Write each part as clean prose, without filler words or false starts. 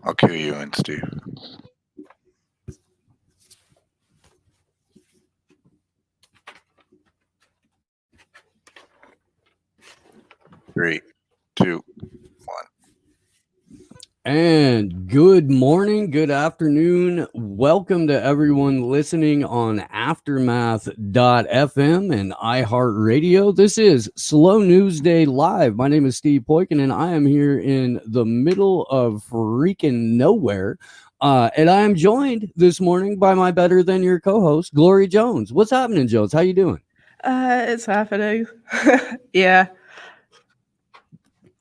I'll cue you in, Steve. Three, two, one. And good morning, good afternoon. Welcome to everyone listening on Aftermath.fm and iHeartRadio. This is Slow News Day Live. My name is Steve Poykin, and I am here in the middle of freaking nowhere. And I am joined this morning by my better than your co-host, Glory Jones. What's happening, Jones? How you doing? It's happening. Yeah.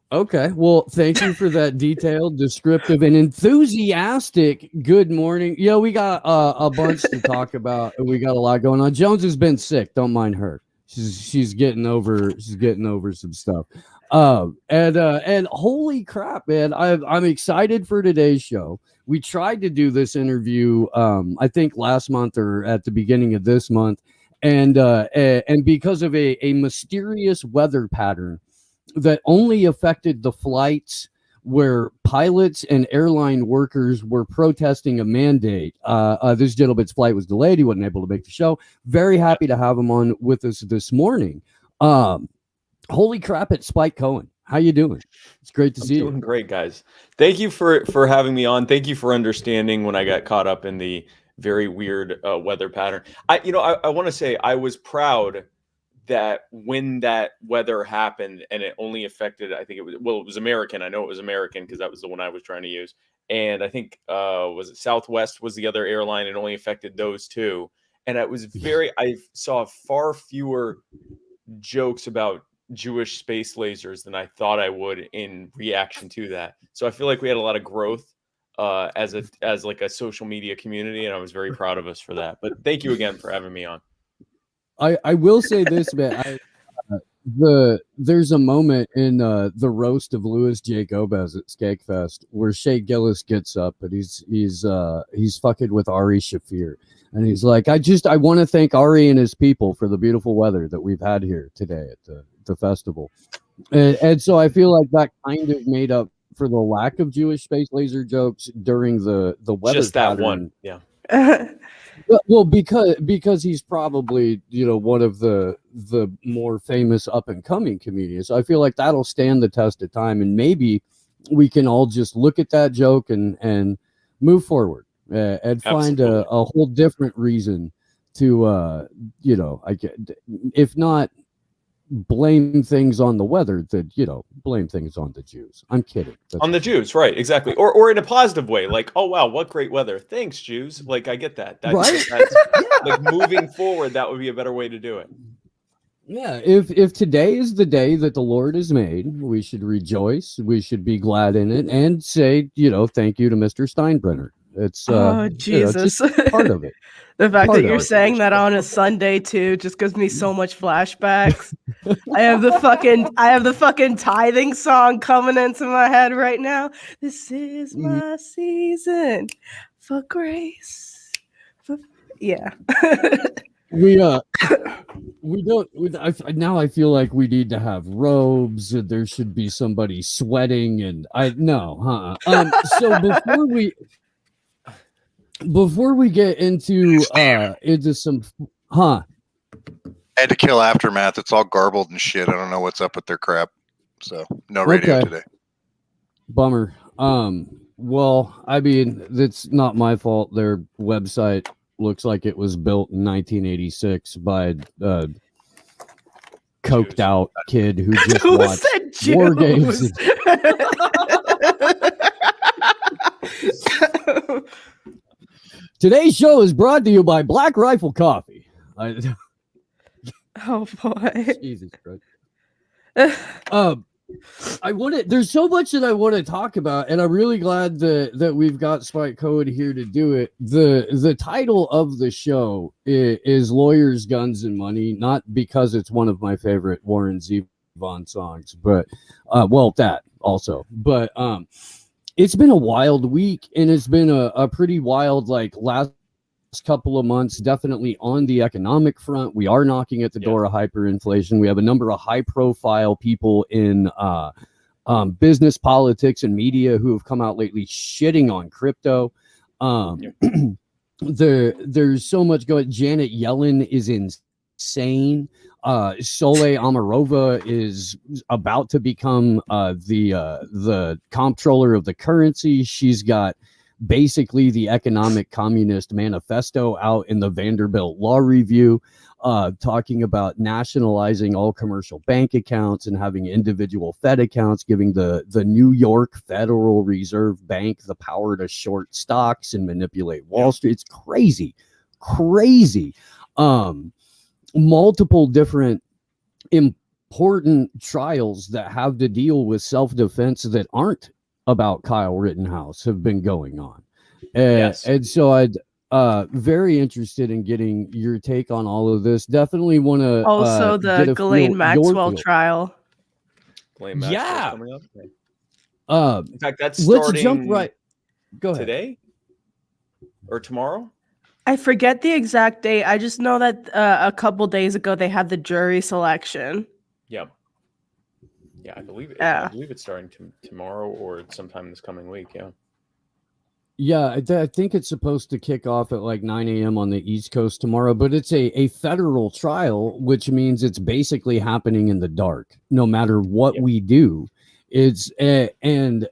Okay, well, thank you for that detailed, descriptive, and enthusiastic good morning. Yeah, we got a bunch to talk about. We got a lot going on. Jones has been sick. Don't mind her. She's getting over some stuff. And holy crap, man! I'm excited for today's show. We tried to do this interview, I think last month or at the beginning of this month, and because of a mysterious weather pattern that only affected the flights where pilots and airline workers were protesting a mandate. This gentleman's flight was delayed. He wasn't able to make the show. Very happy to have him on with us this morning. Holy crap, it's Spike Cohen. How you doing? It's great to see you. Doing great, guys. Thank you for having me on. Thank you for understanding when I got caught up in the very weird weather pattern. I want to say I was proud that when that weather happened and it only affected, I think it was American. I know it was American because that was the one I was trying to use. And I think, was it Southwest was the other airline? It only affected those two. And I saw far fewer jokes about Jewish space lasers than I thought I would in reaction to that. So I feel like we had a lot of growth as like a social media community. And I was very proud of us for that. But thank you again for having me on. I will say this, man. There's a moment in the roast of Louis J. Gomez at Skagfest where Shea Gillis gets up and he's fucking with Ari Shaffir, and he's like, I want to thank Ari and his people for the beautiful weather that we've had here today at the festival, and so I feel like that kind of made up for the lack of Jewish space laser jokes during the weather. Just that pattern. one, yeah. Well, because he's probably, one of the more famous up and coming comedians. I feel like that'll stand the test of time, and maybe we can all just look at that joke and move forward and find a whole different reason to if not blame things on the weather, that blame things on the Jews. I'm kidding. On the Jews, right? Exactly. Or in a positive way, like, oh wow, what great weather! Thanks, Jews. Like, I get that. That's like moving forward. That would be a better way to do it. Yeah. If today is the day that the Lord has made, we should rejoice. We should be glad in it, and say, thank you to Mr. Steinbrenner. It's Jesus, just part of it. The fact that you're saying that on a Sunday too just gives me so much flashbacks. I have the fucking tithing song coming into my head right now. This is my season for grace. Yeah. Now I feel like we need to have robes, and there should be somebody sweating, and so before we get into some I had to kill Aftermath. It's all garbled and shit. I don't know what's up with their crap. So no radio today. Bummer. Well, I mean, it's not my fault. Their website looks like it was built in 1986 by a coked out kid who just watched war games. Today's show is brought to you by Black Rifle Coffee. Oh boy. Jesus Christ. There's so much that I want to talk about, and I'm really glad that we've got Spike Cohen here to do it. The title of the show is Lawyers, Guns, and Money, not because it's one of my favorite Warren Zevon songs, but that also. But it's been a wild week, and it's been a pretty wild last couple of months, definitely on the economic front. We are knocking at the door of hyperinflation. We have a number of high-profile people in business, politics, and media who have come out lately shitting on crypto. There's so much going. Janet Yellen is insane. Soleil Amarova is about to become the comptroller of the currency. She's got basically the economic communist manifesto out in the Vanderbilt Law Review, talking about nationalizing all commercial bank accounts and having individual Fed accounts, giving the New York Federal Reserve Bank the power to short stocks and manipulate Wall Street. It's crazy. Multiple different important trials that have to deal with self-defense that aren't about Kyle Rittenhouse have been going on. And so I'd very interested in getting your take on all of this. Definitely want to also the Ghislaine Maxwell trial. Ghislaine Maxwell's coming up. In fact, that's let's jump right. Go ahead. Today or tomorrow? I forget the exact date. I just know that a couple days ago they had the jury selection. Yeah, I believe it. I believe it's starting tomorrow or sometime this coming week. Yeah, I think it's supposed to kick off at like 9 a.m. on the East Coast tomorrow, but it's a federal trial, which means it's basically happening in the dark, no matter what we do. It's and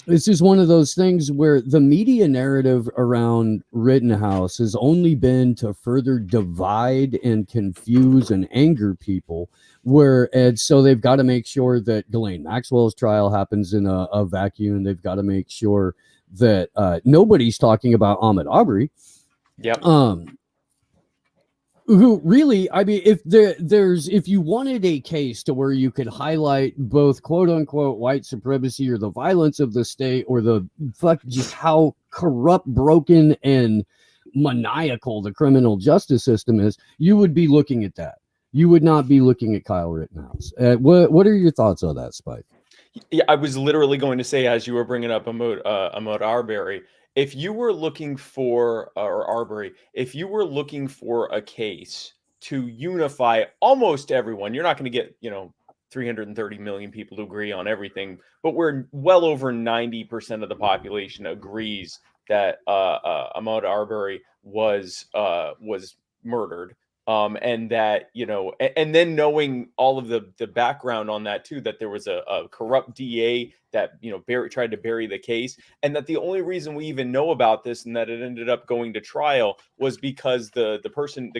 this is one of those things where the media narrative around Rittenhouse has only been to further divide and confuse and anger people. And so they've got to make sure that Ghislaine Maxwell's trial happens in a vacuum. They've got to make sure that nobody's talking about Ahmaud Arbery. Who really, I mean, if you wanted a case to where you could highlight both quote unquote white supremacy or the violence of the state or the just how corrupt, broken, and maniacal the criminal justice system is, you would be looking at that. You would not be looking at Kyle Rittenhouse. What are your thoughts on that, Spike? Yeah, I was literally going to say, as you were bringing up Ahmaud Arbery, if you were looking for, if you were looking for a case to unify almost everyone, you're not going to get, 330 million people to agree on everything, but we're well over 90% of the population agrees that Ahmaud Arbery was murdered. And that, and then knowing all of the background on that too, that there was a corrupt DA that, tried to bury the case, and that the only reason we even know about this and that it ended up going to trial was because the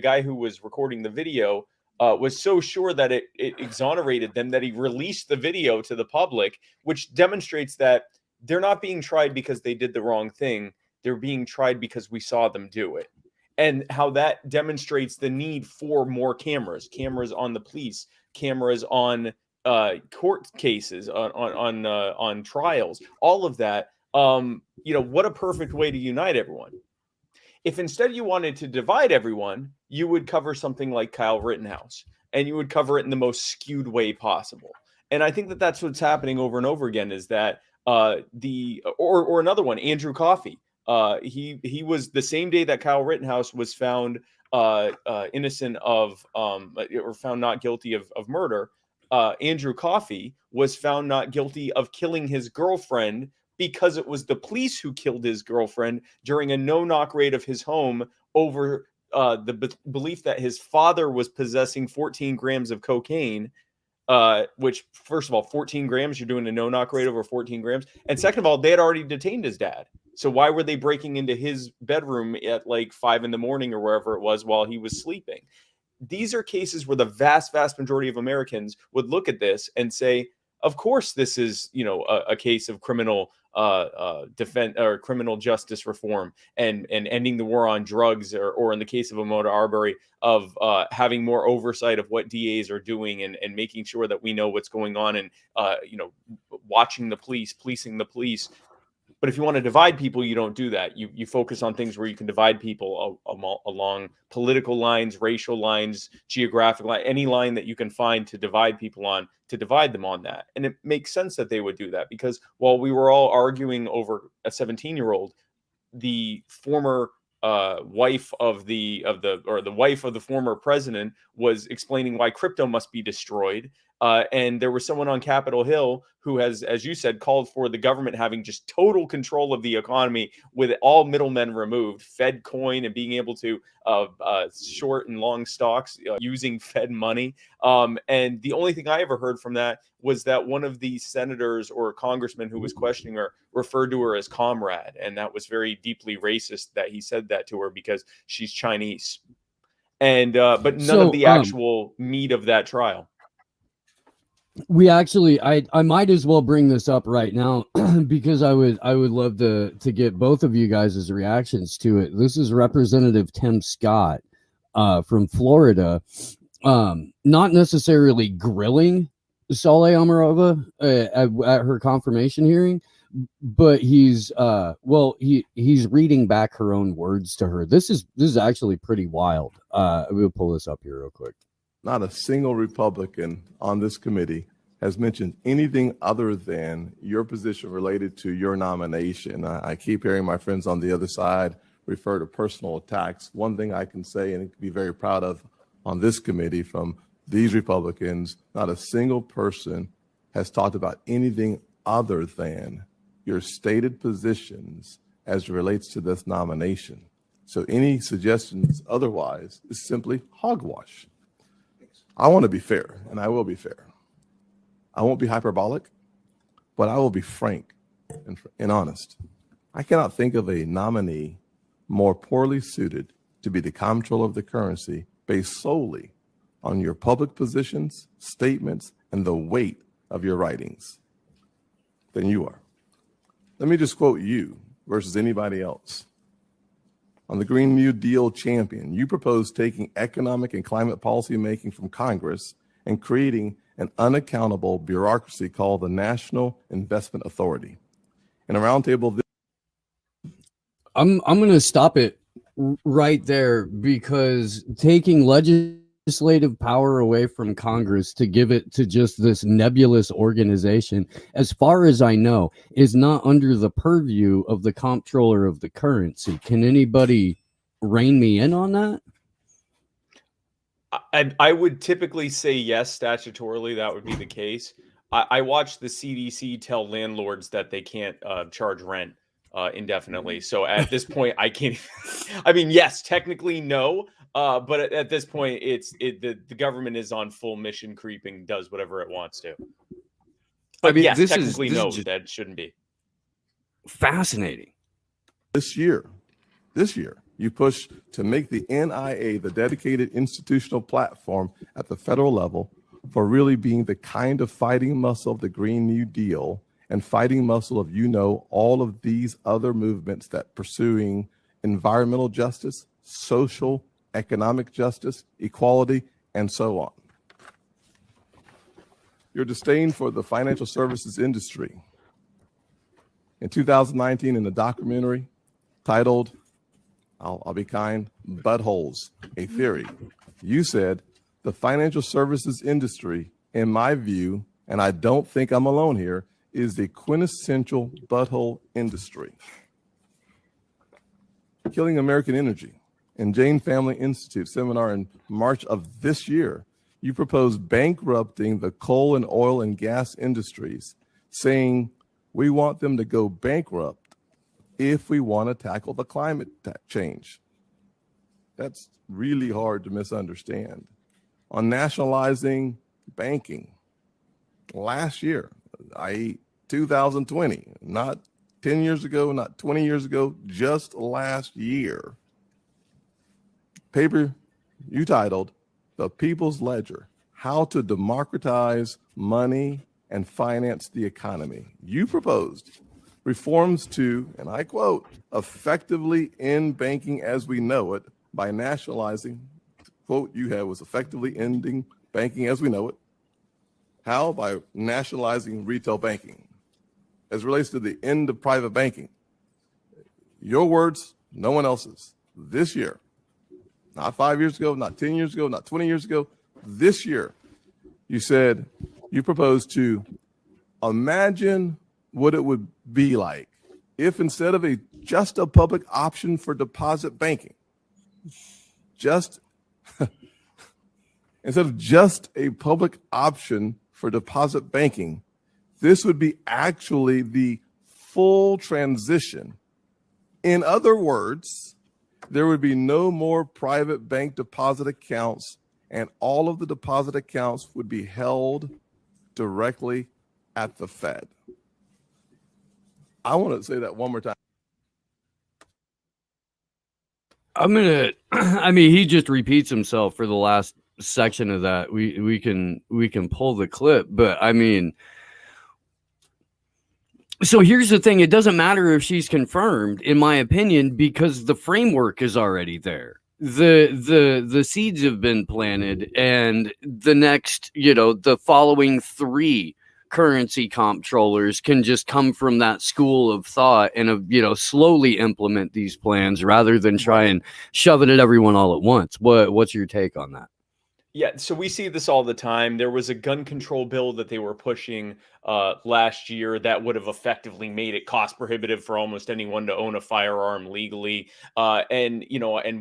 guy who was recording the video was so sure that it exonerated them that he released the video to the public, which demonstrates that they're not being tried because they did the wrong thing. They're being tried because we saw them do it. And how that demonstrates the need for more cameras on the police, cameras on court cases, on trials, all of that. What a perfect way to unite everyone. If instead you wanted to divide everyone, you would cover something like Kyle Rittenhouse, and you would cover it in the most skewed way possible. And I think that that's what's happening over and over again, is that or another one, Andrew Coffey. He was the same day that Kyle Rittenhouse was found innocent of or found not guilty of murder. Andrew Coffey was found not guilty of killing his girlfriend because it was the police who killed his girlfriend during a no-knock raid of his home over the belief that his father was possessing 14 grams of cocaine. Which, first of all, 14 grams, you're doing a no-knock raid over 14 grams. And second of all, they had already detained his dad. So why were they breaking into his bedroom at like 5 a.m. or wherever it was while he was sleeping? These are cases where the vast majority of Americans would look at this and say, of course, this is, a case of criminal defense or criminal justice reform and ending the war on drugs, or in the case of Ahmaud Arbery, of having more oversight of what DAs are doing and making sure that we know what's going on, and watching the police, policing the police. But if you want to divide people, you don't do that. You focus on things where you can divide people along political lines, racial lines, geographic line, any line that you can find to divide people on, to divide them on that. And it makes sense that they would do that, because while we were all arguing over a 17-year-old, the former wife of the wife of the former president was explaining why crypto must be destroyed. And there was someone on Capitol Hill who has, as you said, called for the government having just total control of the economy with all middlemen removed, Fed coin, and being able to short and long stocks using Fed money. And the only thing I ever heard from that was that one of the senators or congressmen who was questioning her referred to her as comrade. And that was very deeply racist that he said that to her because she's Chinese. And but none of the actual meat of that trial. We actually, I might as well bring this up right now because I would love to get both of you guys' reactions to it. This is Representative Tim Scott from Florida, not necessarily grilling Saleh Amarova at her confirmation hearing, but he's reading back her own words to her. This is actually pretty wild. We'll pull this up here real quick. Not a single Republican on this committee has mentioned anything other than your position related to your nomination. I keep hearing my friends on the other side refer to personal attacks. One thing I can say and be very proud of on this committee from these Republicans, not a single person has talked about anything other than your stated positions as it relates to this nomination. So any suggestions otherwise is simply hogwash. I want to be fair, and I will be fair. I won't be hyperbolic, but I will be frank and honest. I cannot think of a nominee more poorly suited to be the comptroller of the currency based solely on your public positions, statements, and the weight of your writings than you are. Let me just quote you versus anybody else. On the Green New Deal champion, you proposed taking economic and climate policy making from Congress and creating an unaccountable bureaucracy called the National Investment Authority. In a roundtable, I'm going to stop it right there because taking legislative power away from Congress to give it to just this nebulous organization, as far as I know, is not under the purview of the comptroller of the currency. Can anybody rein me in on that? I would typically say yes, statutorily, that would be the case. I watched the CDC tell landlords that they can't charge rent indefinitely. So at this point, I can't. I mean, yes, technically no, but at this point, the government is on full mission creeping, does whatever it wants to. But I mean, yes, technically no, that shouldn't be. Fascinating. This year, you push to make the NIA the dedicated institutional platform at the federal level for really being the kind of fighting muscle of the Green New Deal and fighting muscle of, all of these other movements that pursuing environmental justice, social, economic justice, equality, and so on. Your disdain for the financial services industry. In 2019, in a documentary titled, I'll be kind, Buttholes, a Theory, you said, the financial services industry, in my view, and I don't think I'm alone here, is the quintessential butthole industry. Killing American Energy and Jane Family Institute seminar in March of this year, you proposed bankrupting the coal and oil and gas industries, saying we want them to go bankrupt if we want to tackle the climate change. That's really hard to misunderstand. On nationalizing banking, last year, i.e. 2020, not 10 years ago, not 20 years ago, just last year, paper you titled The People's Ledger, How to Democratize Money and Finance the Economy. You proposed reforms to, and I quote, effectively end banking as we know it by nationalizing, quote you had was effectively ending banking as we know it. How? By nationalizing retail banking. As it relates to the end of private banking, your words, no one else's. This year, not 5 years ago, not 10 years ago, not 20 years ago, this year, you said you proposed to imagine what it would be like if instead of just a public option for deposit banking, instead of just a public option for deposit banking, this would be actually the full transition. In other words, there would be no more private bank deposit accounts, and all of the deposit accounts would be held directly at the Fed. I want to say that one more time. I mean, he just repeats himself for the last section of that. We can pull the clip, but I mean, so here's the thing. It doesn't matter if she's confirmed, in my opinion, because the framework is already there. The seeds have been planted, and the next, the following 3 currency comptrollers can just come from that school of thought and slowly implement these plans rather than try and shove it at everyone all at once. What's your take on that? Yeah, so we see this all the time. There was a gun control bill that they were pushing last year that would have effectively made it cost prohibitive for almost anyone to own a firearm legally. And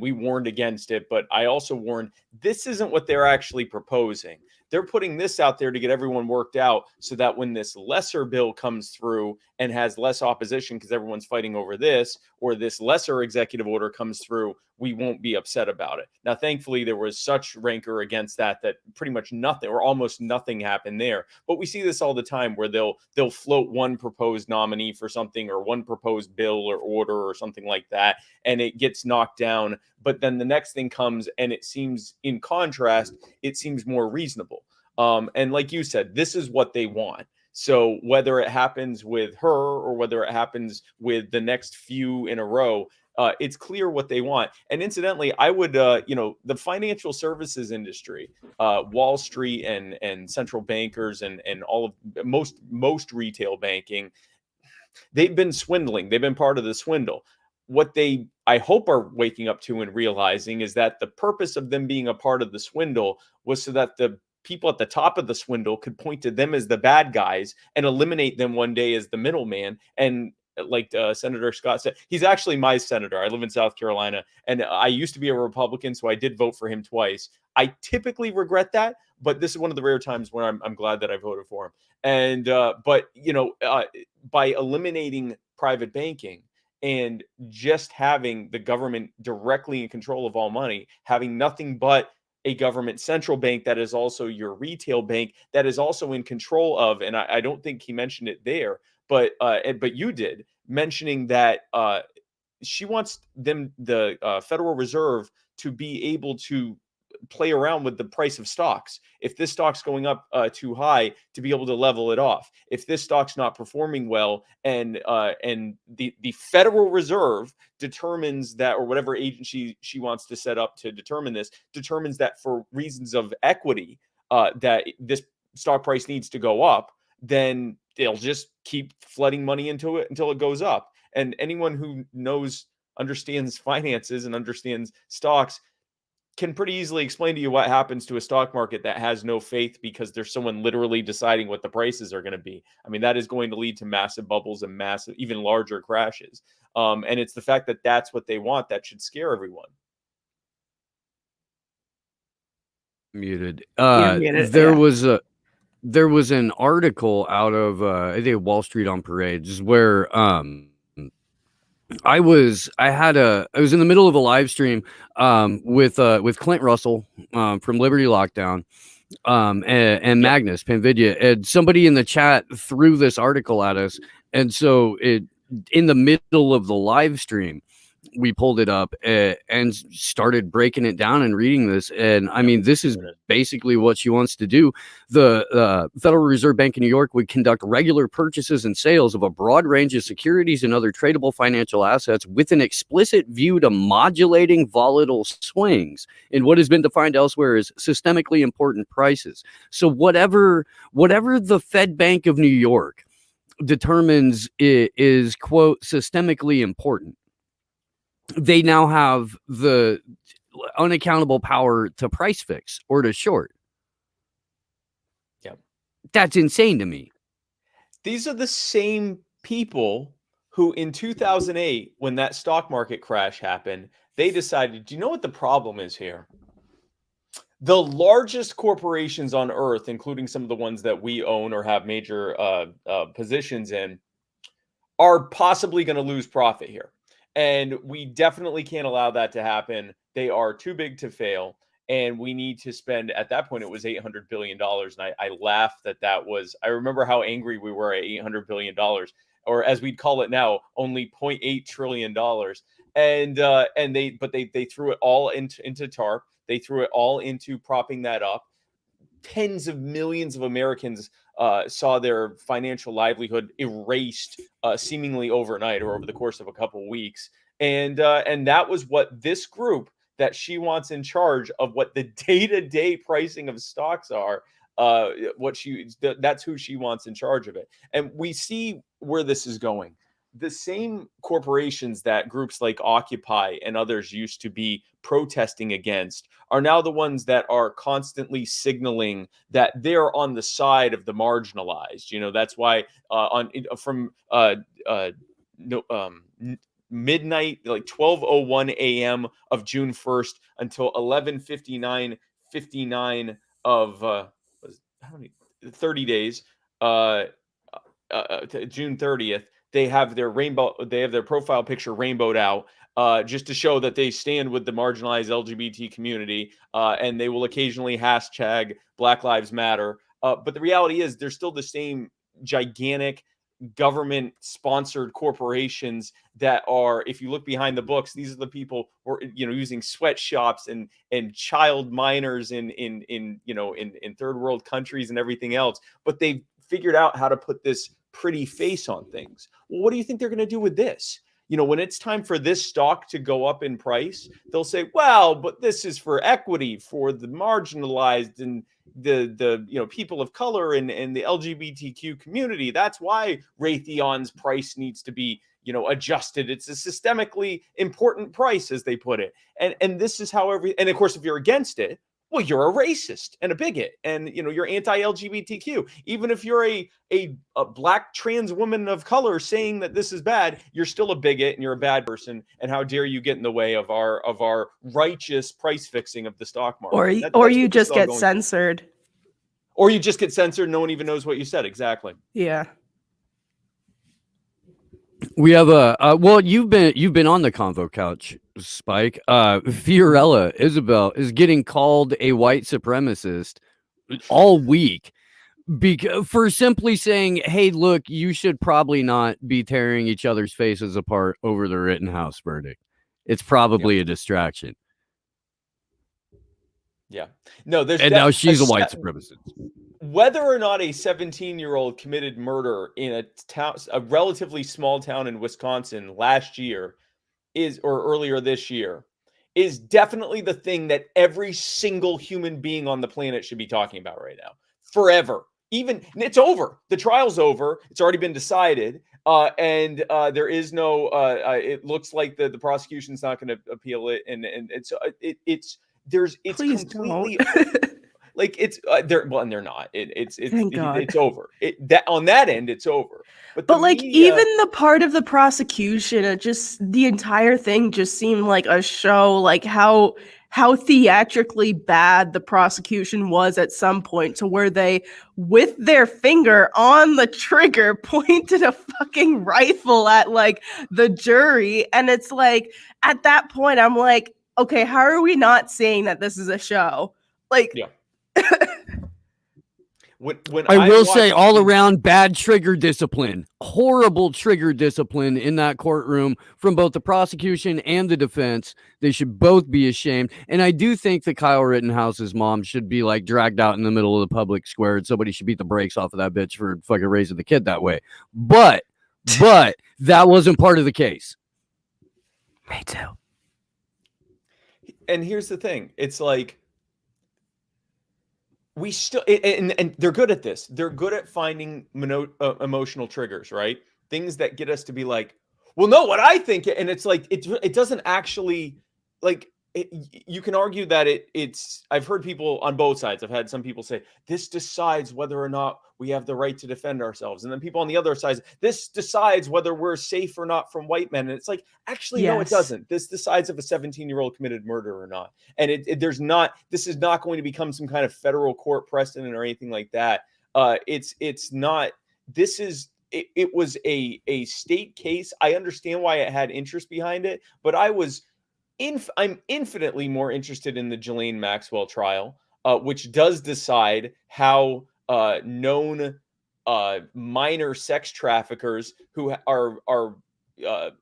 we warned against it, but I also warned this isn't what they're actually proposing. They're putting this out there to get everyone worked out so that when this lesser bill comes through and has less opposition because everyone's fighting over this, or this lesser executive order comes through, we won't be upset about it. Now, thankfully, there was such rancor against that pretty much nothing or almost nothing happened there. But we see this all the time where they'll float one proposed nominee for something or one proposed bill or order or something like that, and it gets knocked down. But then the next thing comes, and it seems, in contrast, it seems more reasonable. And like you said, this is what they want. So whether it happens with her or whether it happens with the next few in a row, it's clear what they want. And incidentally, I would, the financial services industry, Wall Street and central bankers and all of most retail banking, they've been swindling. They've been part of the swindle. What they, I hope, are waking up to and realizing is that the purpose of them being a part of the swindle was so that the people at the top of the swindle could point to them as the bad guys and eliminate them one day as the middleman. And like Senator Scott said, he's actually my senator. I live in South Carolina, and I used to be a Republican, so I did vote for him twice. I typically regret that, but this is one of the rare times where I'm glad that I voted for him. And by eliminating private banking and just having the government directly in control of all money, having nothing but a government central bank that is also your retail bank that is also in control of, and I don't think he mentioned it there, but you did, mentioning that she wants the Federal Reserve to be able to play around with the price of stocks. If this stock's going up too high, to be able to level it off. If this stock's not performing well, and the Federal Reserve determines that, or whatever agency she wants to set up to determine this, determines that for reasons of equity, that this stock price needs to go up, then they'll just keep flooding money into it until it goes up. And anyone who understands finances and understands stocks can pretty easily explain to you what happens to a stock market that has no faith because there's someone literally deciding what the prices are going to be. I mean, that is going to lead to massive bubbles and massive, even larger crashes. And it's the fact that that's what they want that should scare everyone. Muted. Muted, There was an article out of I think Wall Street on Parades where I was in the middle of a live stream with Clint Russell from Liberty Lockdown and Magnus Panvidya, and somebody in the chat threw this article at us, and so in the middle of the live stream we pulled it up and started breaking it down and reading this. And I mean, this is basically what she wants to do. The Federal Reserve Bank of New York would conduct regular purchases and sales of a broad range of securities and other tradable financial assets with an explicit view to modulating volatile swings in what has been defined elsewhere as systemically important prices. So whatever the Fed Bank of New York determines is, quote, systemically important, they now have the unaccountable power to price fix or to short. Yeah. That's insane to me. These are the same people who in 2008, when that stock market crash happened, they decided, do you know what the problem is here? The largest corporations on earth, including some of the ones that we own or have major positions in, are possibly going to lose profit here. And we definitely can't allow that to happen. They are too big to fail. And we need to spend, at that point, it was $800 billion. And I laughed that was, I remember how angry we were at $800 billion, or as we'd call it now, only $0.8 trillion. And they threw it all into TARP. They threw it all into propping that up. Tens of millions of Americans saw their financial livelihood erased seemingly overnight or over the course of a couple of weeks. And that was what this group that she wants in charge of what the day-to-day pricing of stocks are. That's who she wants in charge of it. And we see where this is going. The same corporations that groups like Occupy and others used to be protesting against are now the ones that are constantly signaling that they're on the side of the marginalized. That's why from midnight, like 12:01 a.m. of June 1st until 11:59 of 30 days, June 30th. They have their profile picture rainbowed out, just to show that they stand with the marginalized LGBT community, and they will occasionally hashtag Black Lives Matter. But the reality is they're still the same gigantic government-sponsored corporations that are, if you look behind the books, these are the people who are, using sweatshops and child minors in third world countries and everything else. But they've figured out how to put this pretty face on things. Well, what do you think they're going to do with this? When it's time for this stock to go up in price, they'll say, well, but this is for equity, for the marginalized and the people of color and the LGBTQ community. That's why Raytheon's price needs to be adjusted. It's a systemically important price, as they put it. And this is how and of course, if you're against it, well, you're a racist and a bigot, and you're anti-LGBTQ. Even if you're a black trans woman of color saying that this is bad, you're still a bigot and you're a bad person. And how dare you get in the way of our righteous price fixing of the stock market? Or you just get censored. Or you just get censored. No one even knows what you said. Exactly. Yeah. We have you've been on the convo couch, Spike. Fiorella Isabel is getting called a white supremacist all week for simply saying, hey, look, you should probably not be tearing each other's faces apart over the Rittenhouse verdict. It's probably a distraction. Yeah. No, now she's a white supremacist. Whether or not a 17-year-old committed murder in a relatively small town in Wisconsin last year or earlier this year is definitely the thing that every single human being on the planet should be talking about right now. Forever. Even it's over. The trial's over. It's already been decided. And there is no it looks like the prosecution's not going to appeal it. And it's Please completely don't. like it's they're not. It's Thank God. It's over. On that end, it's over. But like media, even the part of the prosecution, the entire thing just seemed like a show, like how theatrically bad the prosecution was at some point, to where they, with their finger on the trigger, pointed a fucking rifle at like the jury. And it's like, at that point, I'm like, okay, how are we not saying that this is a show? Like, yeah. When I will say, all around bad trigger discipline, horrible trigger discipline in that courtroom from both the prosecution and the defense. They should both be ashamed. And I do think that Kyle Rittenhouse's mom should be like dragged out in the middle of the public square, and somebody should beat the brakes off of that bitch for fucking raising the kid that way. But that wasn't part of the case. Me too. And here's the thing. It's like, we still, and they're good at this. They're good at finding emotional triggers, right? Things that get us to be like, well, no, what I think. And it's like, it doesn't actually, like, you can argue that it's. I've heard people on both sides. I've had some people say this decides whether or not we have the right to defend ourselves, and then people on the other side, this decides whether we're safe or not from white men. And it's like, actually, no, it doesn't. This decides if a 17-year-old committed murder or not. And there's not. This is not going to become some kind of federal court precedent or anything like that. It's not. This is. It was a state case. I understand why it had interest behind it, but I'm infinitely more interested in the Ghislaine Maxwell trial, which does decide how known minor sex traffickers who are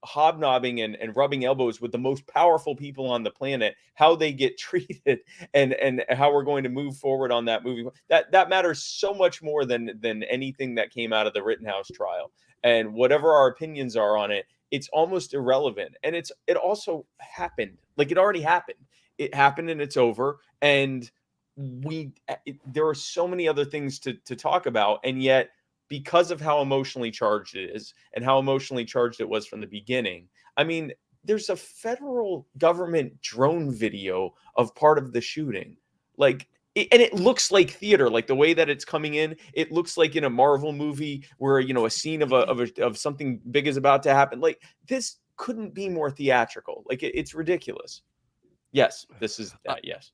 hobnobbing and rubbing elbows with the most powerful people on the planet, how they get treated, and how we're going to move forward on that movie. That matters so much more than anything that came out of the Rittenhouse trial. And whatever our opinions are on it, it's almost irrelevant. And it also happened. Like, it already happened. It happened and it's over. And there are so many other things to talk about. And yet, because of how emotionally charged it is and how emotionally charged it was from the beginning, I mean, there's a federal government drone video of part of the shooting. Like, and it looks like theater, like the way that it's coming in. It looks like in a Marvel movie where, a scene of something big is about to happen. Like, this couldn't be more theatrical. Like, it's ridiculous. Yes, this is that. Yes.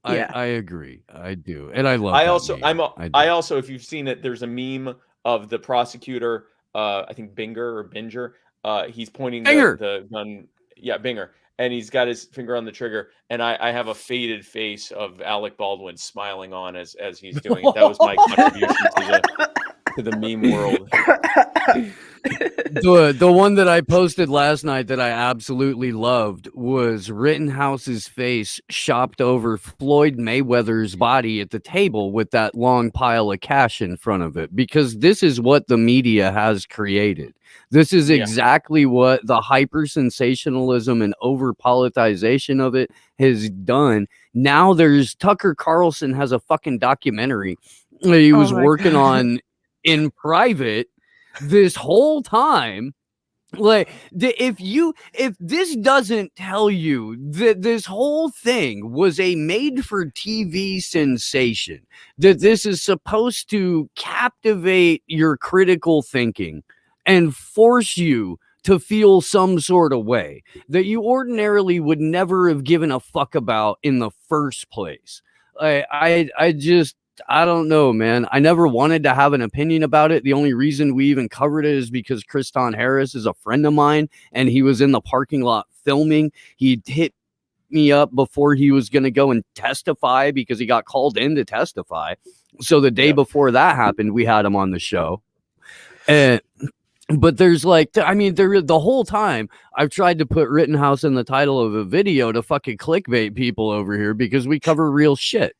I agree. I do. And I love I that also, meme. I also, if you've seen it, there's a meme of the prosecutor, I think Binger. He's pointing the gun. Yeah, Binger. And he's got his finger on the trigger. And I have a faded face of Alec Baldwin smiling on as he's doing it. That was my contribution to the meme world. The one that I posted last night that I absolutely loved was Rittenhouse's face shopped over Floyd Mayweather's body at the table with that long pile of cash in front of it, because this is what the media has created. This is exactly what the hyper sensationalism and over politicization of it has done. Now there's Tucker Carlson has a fucking documentary that he was working on in private this whole time. Like, if this doesn't tell you that this whole thing was a made for TV sensation, that this is supposed to captivate your critical thinking and force you to feel some sort of way that you ordinarily would never have given a fuck about in the first place. I don't know, man. I never wanted to have an opinion about it. The only reason we even covered it is because Kriston Harris is a friend of mine, and he was in the parking lot filming. He hit me up before he was going to go and testify because he got called in to testify. So the day before that happened, we had him on the show. But there's the whole time I've tried to put Rittenhouse in the title of a video to fucking clickbait people over here because we cover real shit.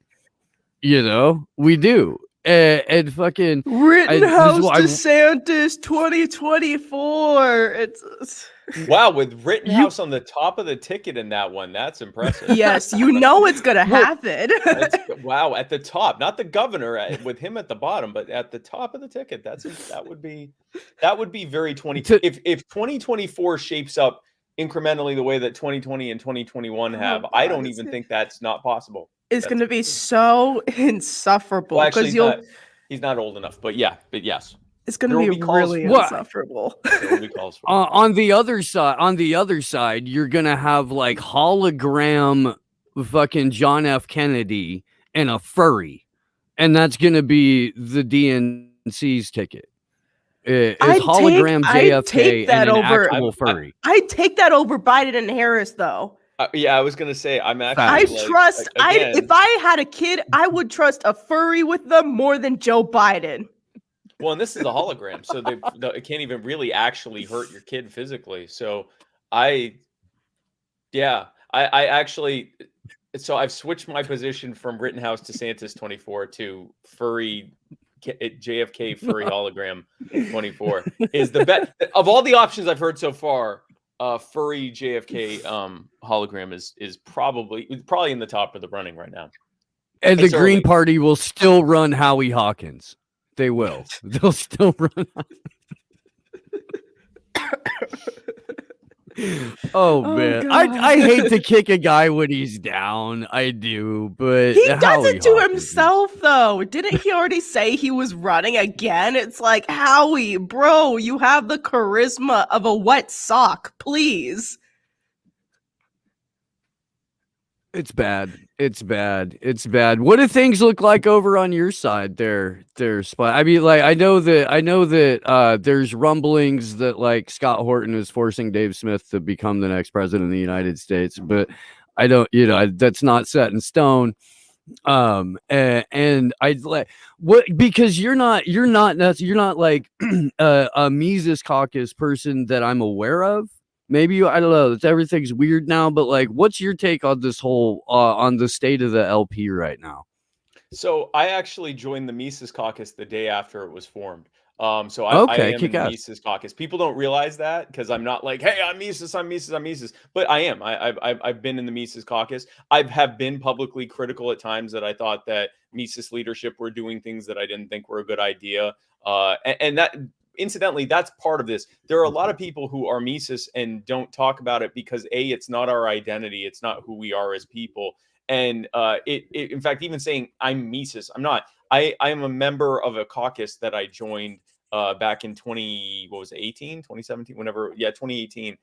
We do. And fucking Rittenhouse DeSantis 2024. It's wow, with Rittenhouse on the top of the ticket in that one. That's impressive. Yes, it's gonna happen. Wow, at the top, not the governor with him at the bottom, but at the top of the ticket. That would be very 20. If 2024 shapes up incrementally the way that 2020 and 2021 have, I don't even think that's not possible. It's going to be so insufferable because he's not old enough, but yes, it's going to be really insufferable. On the other side, you're going to have like hologram fucking John F. Kennedy and a furry, and that's going to be the DNC's ticket. It's hologram JFK and an actual furry. I'd take that over Biden and Harris, though. I was gonna say I'm actually. If I had a kid, I would trust a furry with them more than Joe Biden. Well, and this is a hologram, so it can't even really actually hurt your kid physically. So I've switched my position from Rittenhouse DeSantis 24 to furry JFK furry hologram 24 is the best of all the options I've heard so far. Furry JFK hologram is probably in the top of the running right now. And the Green Party will still run Howie Hawkins. They will. They'll still run. Oh, Oh, man, God. I hate to kick a guy when he's down. I do, but He does Howie it to Hawkins is- himself, though. Didn't he already say he was running again? It's like, Howie, bro, you have the charisma of a wet sock, please. It's bad. It's bad. It's bad. What do things look like over on your side there, Spot? I mean, like, I know that there's rumblings that like Scott Horton is forcing Dave Smith to become the next president of the United States, but I don't, that's not set in stone. And I'd like what, because you're not like a Mises Caucus person that I'm aware of. Maybe I don't know. Everything's weird now, but like, what's your take on this whole on the state of the LP right now? So I actually joined the Mises Caucus the day after it was formed. So I Okay, am kick in the ass. Mises Caucus. People don't realize that because I'm not like, hey, I'm Mises, I'm Mises, I'm Mises. But I am. I've been in the Mises Caucus. I have been publicly critical at times that I thought that Mises leadership were doing things that I didn't think were a good idea. And that, incidentally, that's part of this. There are a lot of people who are Mises and don't talk about it because A, it's not our identity. It's not who we are as people. And in fact, even saying I'm Mises, I'm not. I am a member of a caucus that I joined back in 2017, whenever, 2018.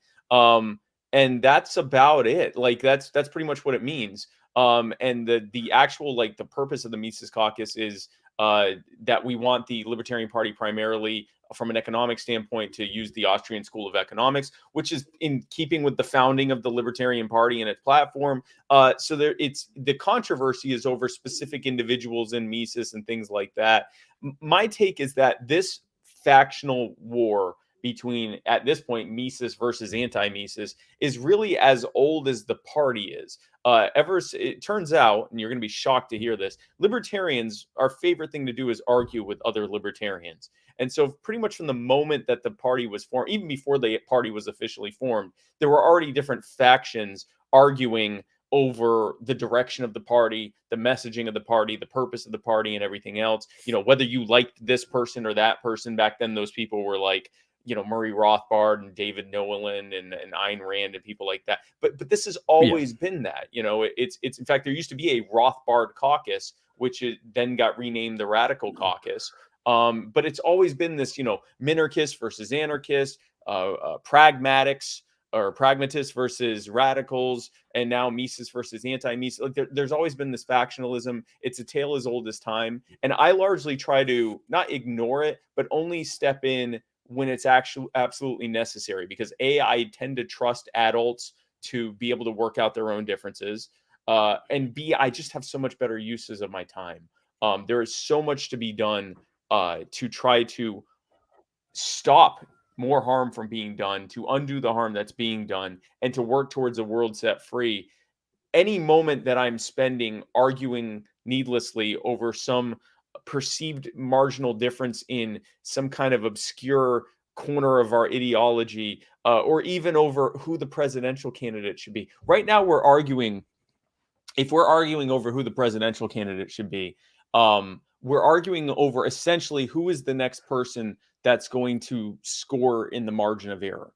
And that's about it. Like that's pretty much what it means. And the actual, like, the purpose of the Mises Caucus is that we want the Libertarian Party primarily from an economic standpoint to use the Austrian School of Economics, which is in keeping with the founding of the Libertarian Party and its platform. So the controversy is over specific individuals in Mises and things like that. My take is that this factional war between, at this point, Mises versus anti-Mises is really as old as the party is. It turns out, and you're going to be shocked to hear this, libertarians, our favorite thing to do is argue with other libertarians. And so pretty much from the moment that the party was formed, even before the party was officially formed, there were already different factions arguing over the direction of the party, the messaging of the party, the purpose of the party, and everything else. Whether you liked this person or that person. Back then, those people were like, Murray Rothbard and David Nolan and Ayn Rand and people like that. But this has always been that. It's in fact, there used to be a Rothbard caucus, which then got renamed the Radical Caucus. But it's always been this, minarchist versus anarchist, pragmatics or pragmatists versus radicals, and now Mises versus anti-Mises. Like there's always been this factionalism. It's a tale as old as time. And I largely try to not ignore it, but only step in when it's actually absolutely necessary, because I tend to trust adults to be able to work out their own differences. And B, I just have so much better uses of my time. There is so much to be done to try to stop more harm from being done, to undo the harm that's being done, and to work towards a world set free. Any moment that I'm spending arguing needlessly over some perceived marginal difference in some kind of obscure corner of our ideology, or even over who the presidential candidate should be. Right now, if we're arguing over who the presidential candidate should be, we're arguing over essentially who is the next person that's going to score in the margin of error.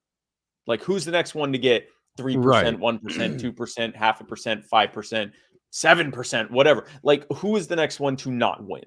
Like, who's the next one to get 3%, 1%, 2%, 0.5%, 5%, 7%, whatever. Like, who is the next one to not win?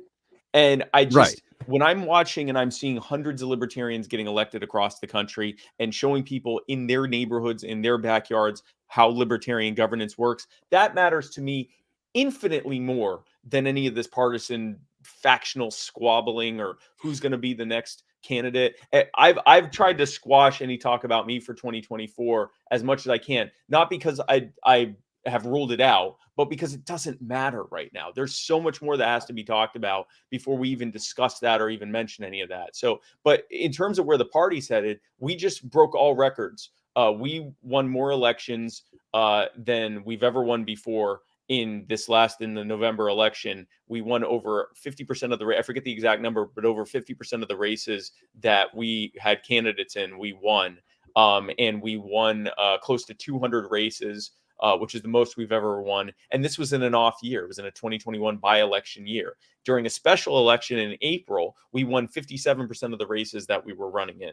And I just, when I'm watching and I'm seeing hundreds of libertarians getting elected across the country and showing people in their neighborhoods, in their backyards, how libertarian governance works, that matters to me infinitely more than any of this partisan factional squabbling or who's going to be the next candidate. I've tried to squash any talk about me for 2024 as much as I can, not because I have ruled it out, but because it doesn't matter right now. There's so much more that has to be talked about before we even discuss that or even mention any of that. So, but in terms of where the party's headed, we just broke all records. We won more elections than we've ever won before. In the November election, we won over 50% of the, I forget the exact number, but over 50% of the races that we had candidates in, we won. And we won close to 200 races which is the most we've ever won. And this was in an off year. It was in a 2021 by-election year. During a special election in April, we won 57% of the races that we were running in.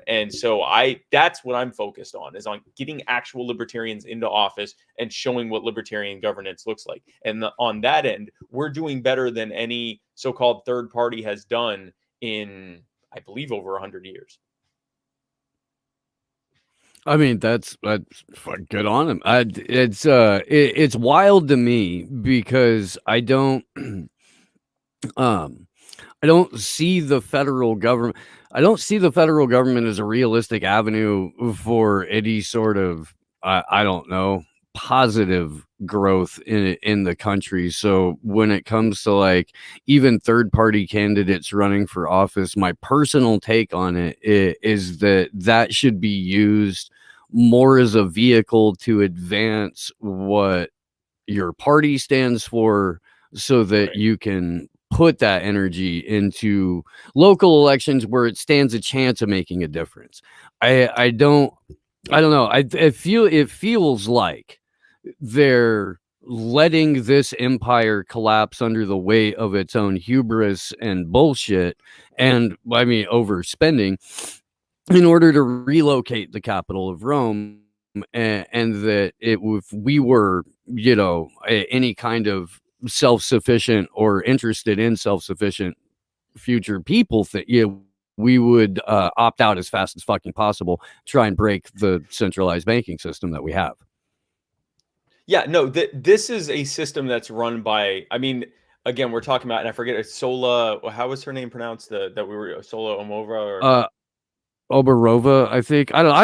And so that's what I'm focused on, is on getting actual libertarians into office and showing what libertarian governance looks like. And on that end, we're doing better than any so-called third party has done in, I believe, over 100 years. I mean, that's good on him. It's wild to me because I don't see the federal government. I don't see the federal government as a realistic avenue for any sort of, I don't know, positive growth in the country. So when it comes to like even third party candidates running for office, my personal take on it is that should be used more as a vehicle to advance what your party stands for, so that you can put that energy into local elections where it stands a chance of making a difference. I don't know. It feels like they're letting this empire collapse under the weight of its own hubris and bullshit, and I mean overspending, in order to relocate the capital of Rome, and that if we were, any kind of self-sufficient or interested in self-sufficient future people, we would opt out as fast as fucking possible, try and break the centralized banking system that we have. Yeah, no, this is a system that's run by, I mean, again, we're talking about, and I forget, Sola, how was her name pronounced? That we were Sola Omova, or Oberova, I think. I don't know.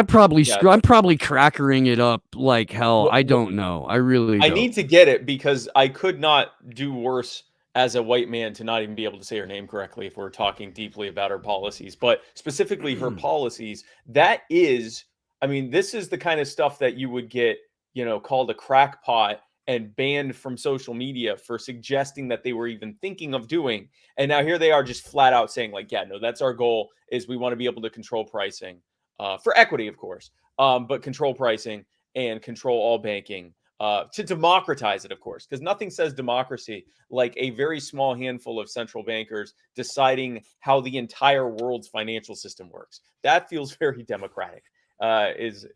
I'm probably crackering it up like hell. I don't know. I really don't. I need to get it, because I could not do worse as a white man to not even be able to say her name correctly if we're talking deeply about her policies. But specifically her policies, that is, I mean, this is the kind of stuff that you would get, called a crackpot and banned from social media for suggesting that they were even thinking of doing. And now here they are just flat out saying like, yeah, no, that's our goal, is we want to be able to control pricing for equity, of course, but control pricing and control all banking, to democratize it, of course, because nothing says democracy like a very small handful of central bankers deciding how the entire world's financial system works. That feels very democratic, is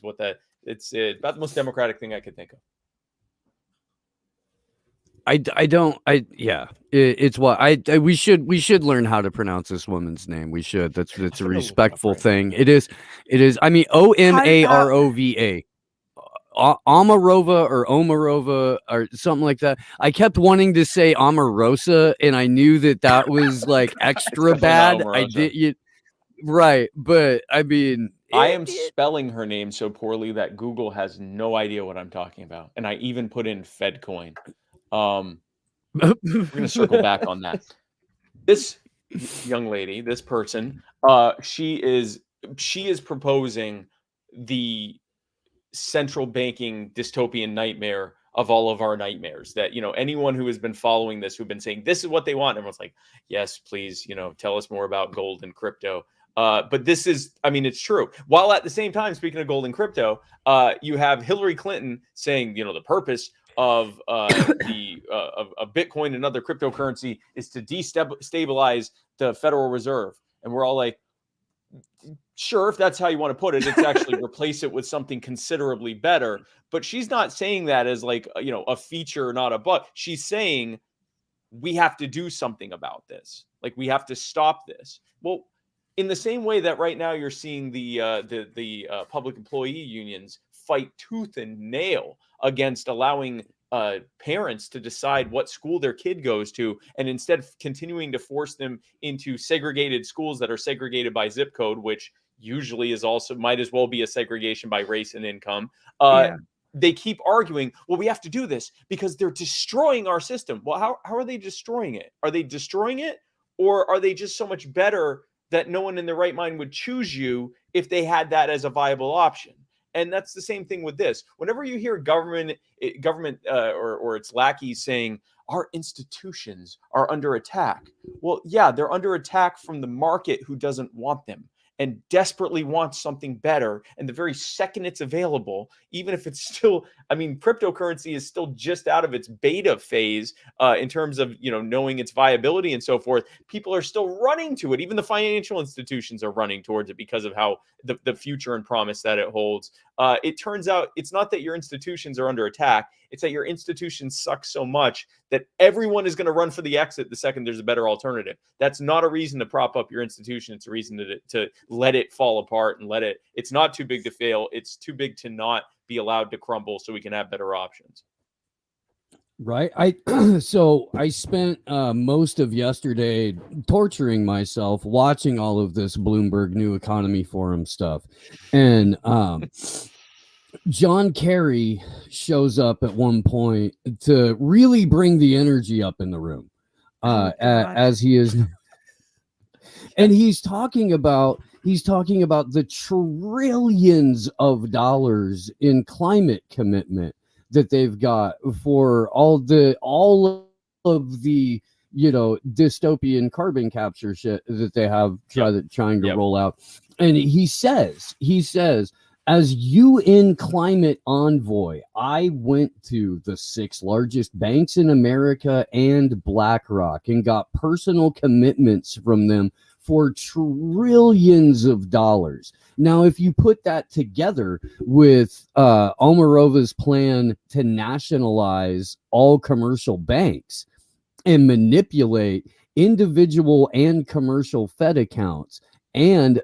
what that, it's about the most democratic thing I could think of. We should learn how to pronounce this woman's name. We should. It's a respectful thing. It is. I mean, Omarova, Omarova or Omarova or something like that. I kept wanting to say Omarosa, and I knew that was like extra bad. I did right, but I mean, I am spelling her name so poorly that Google has no idea what I'm talking about, and I even put in FedCoin. We're going to circle back on that. This young lady, this person, she is proposing the central banking dystopian nightmare of all of our nightmares, that, anyone who has been following this, who've been saying this is what they want, everyone's like, yes, please, tell us more about gold and crypto. But this is, I mean, it's true. While at the same time, speaking of gold and crypto, you have Hillary Clinton saying, the purpose of Bitcoin and other cryptocurrency is to destabilize the Federal Reserve. And we're all like, sure, if that's how you want to put it, it's actually replace it with something considerably better. But she's not saying that as like, a feature, not a bug. She's saying we have to do something about this. Like, we have to stop this. Well, in the same way that right now you're seeing the public employee unions fight tooth and nail against allowing parents to decide what school their kid goes to, and instead of continuing to force them into segregated schools that are segregated by zip code, which usually is also might as well be a segregation by race and income. They keep arguing, well, we have to do this because they're destroying our system. Well, how are they destroying it? Are they destroying it, or are they just so much better that no one in their right mind would choose you if they had that as a viable option? And that's the same thing with this. Whenever you hear government or its lackeys saying our institutions are under attack, well, yeah, they're under attack from the market who doesn't want them. and desperately wants something better, and the very second it's available, even if it's still, I mean, cryptocurrency is still just out of its beta phase in terms of, you know, knowing its viability and so forth, people are still running to it. Even the financial institutions are running towards it because of how the future and promise that it holds. It turns out it's not that your institutions are under attack. It's that your institutions suck so much that everyone is going to run for the exit the second there's a better alternative. That's not a reason to prop up your institution. It's a reason to let it fall apart and it's not too big to fail. It's too big to not be allowed to crumble so we can have better options. Right. So I spent most of yesterday torturing myself watching all of this Bloomberg New Economy Forum stuff. And John Kerry shows up at one point to really bring the energy up in the room as he is. And he's talking about the trillions of dollars in climate commitment that they've got for all of the, you know, dystopian carbon capture shit that they have trying to roll out. And he says, as UN climate envoy, I went to the 6 largest banks in America and BlackRock and got personal commitments from them for trillions of dollars. Now, if you put that together with Omarova's plan to nationalize all commercial banks and manipulate individual and commercial Fed accounts and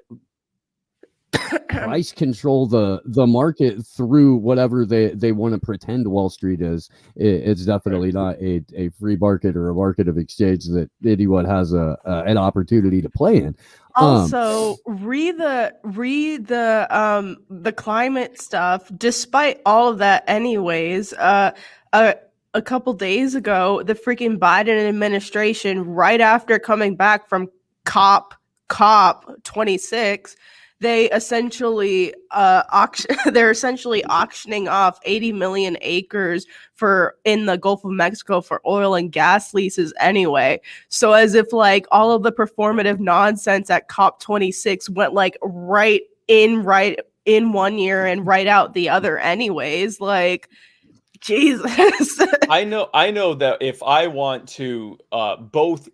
price control the market through whatever they want to pretend Wall Street is, it's definitely not a free market or a market of exchange that anyone has an opportunity to play in. Also, read the climate stuff. Despite all of that, anyways, a couple days ago, the freaking Biden administration, right after coming back from COP 26, they essentially they're essentially auctioning off 80 million acres in the Gulf of Mexico for oil and gas leases anyway. So as if like all of the performative nonsense at COP26 went like right in 1 year and right out the other anyways. Like, Jesus. I know that if I want to both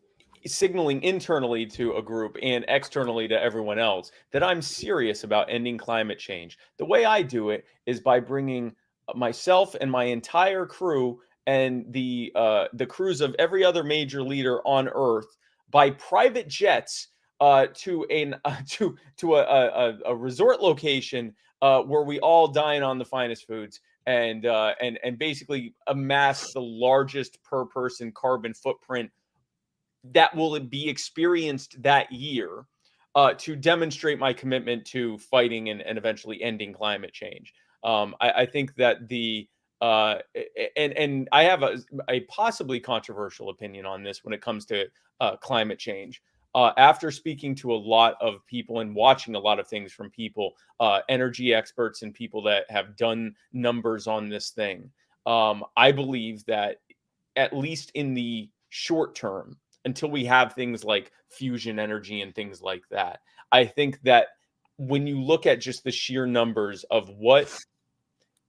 signaling internally to a group and externally to everyone else that I'm serious about ending climate change, the way I do it is by bringing myself and my entire crew and the crews of every other major leader on Earth by private jets to a resort location where we all dine on the finest foods and basically amass the largest per person carbon footprint that will be experienced that year to demonstrate my commitment to fighting and eventually ending climate change. I think that and I have a possibly controversial opinion on this when it comes to climate change. After speaking to a lot of people and watching a lot of things from people, energy experts and people that have done numbers on this thing, I believe that at least in the short term, until we have things like fusion energy and things like that, I think that when you look at just the sheer numbers of what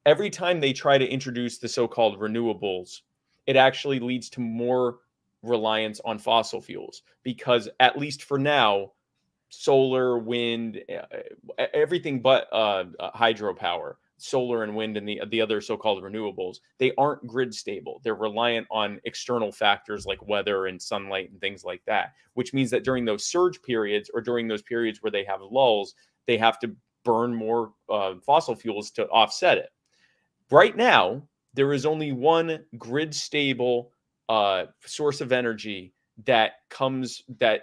every time they try to introduce the so-called renewables, it actually leads to more reliance on fossil fuels, because at least for now, solar, wind, everything but hydropower, solar and wind and the other so-called renewables, they aren't grid stable. They're reliant on external factors like weather and sunlight and things like that, which means that during those surge periods or during those periods where they have lulls, they have to burn more fossil fuels to offset it. Right now, there is only one grid stable source of energy that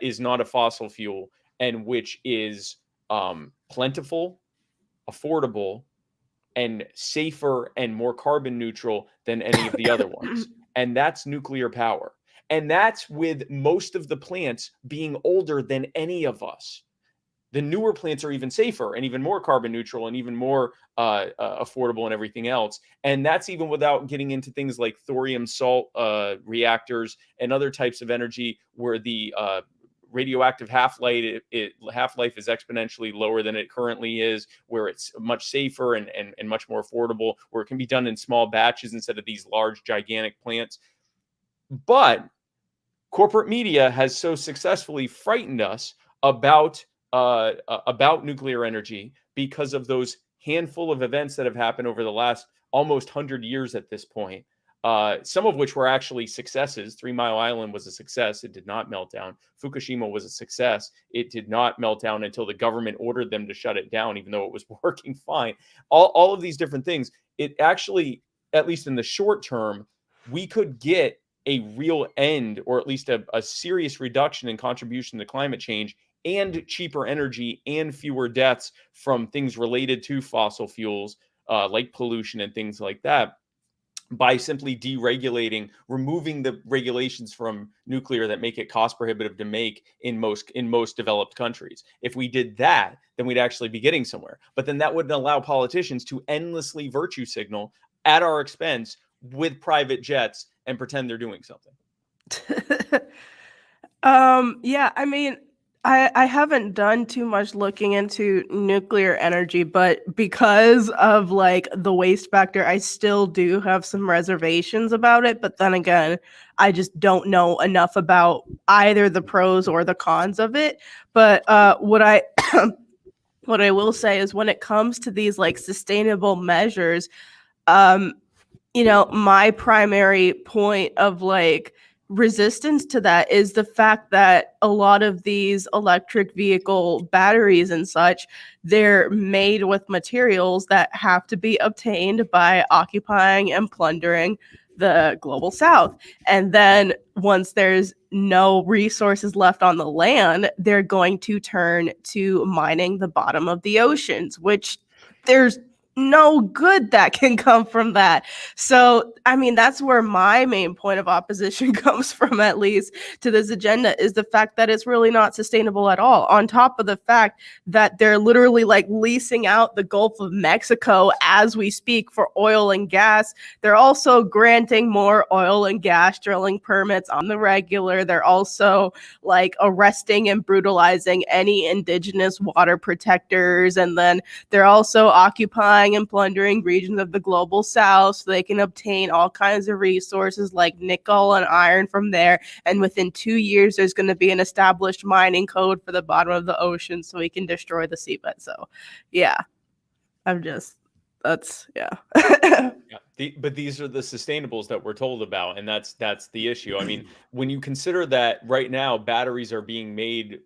is not a fossil fuel and which is plentiful, affordable, and safer and more carbon neutral than any of the other ones. And that's nuclear power. And that's with most of the plants being older than any of us. The newer plants are even safer and even more carbon neutral and even more affordable and everything else. And that's even without getting into things like thorium salt reactors and other types of energy where the radioactive half-life half-life is exponentially lower than it currently is, where it's much safer and much more affordable, where it can be done in small batches instead of these large, gigantic plants. But corporate media has so successfully frightened us about nuclear energy because of those handful of events that have happened over the last almost 100 years at this point. Some of which were actually successes. 3 Mile Island was a success. It did not melt down. Fukushima was a success. It did not melt down until the government ordered them to shut it down, even though it was working fine. All of these different things, it actually, at least in the short term, we could get a real end, or at least a serious reduction in contribution to climate change, and cheaper energy and fewer deaths from things related to fossil fuels, like pollution and things like that, by simply deregulating, removing the regulations from nuclear that make it cost prohibitive to make in most developed countries. If we did that, then we'd actually be getting somewhere. But then that wouldn't allow politicians to endlessly virtue signal at our expense with private jets and pretend they're doing something. Yeah, I mean, I haven't done too much looking into nuclear energy, but because of like the waste factor, I still do have some reservations about it. But then again, I just don't know enough about either the pros or the cons of it. But what I what I will say is, when it comes to these like sustainable measures, my primary point of like resistance to that is the fact that a lot of these electric vehicle batteries and such, they're made with materials that have to be obtained by occupying and plundering the global south. And then once there's no resources left on the land, they're going to turn to mining the bottom of the oceans, which there's no good that can come from that. So, I mean, that's where my main point of opposition comes from, at least to this agenda, is the fact that it's really not sustainable at all. On top of the fact that they're literally like leasing out the Gulf of Mexico as we speak for oil and gas. They're also granting more oil and gas drilling permits on the regular. They're also like arresting and brutalizing any indigenous water protectors. And then they're also occupying and plundering regions of the global south so they can obtain all kinds of resources like nickel and iron from there. And within 2 years, there's going to be an established mining code for the bottom of the ocean so we can destroy the seabed. So, yeah, yeah. But these are the sustainables that we're told about, and that's the issue. I mean, when you consider that right now batteries are being made,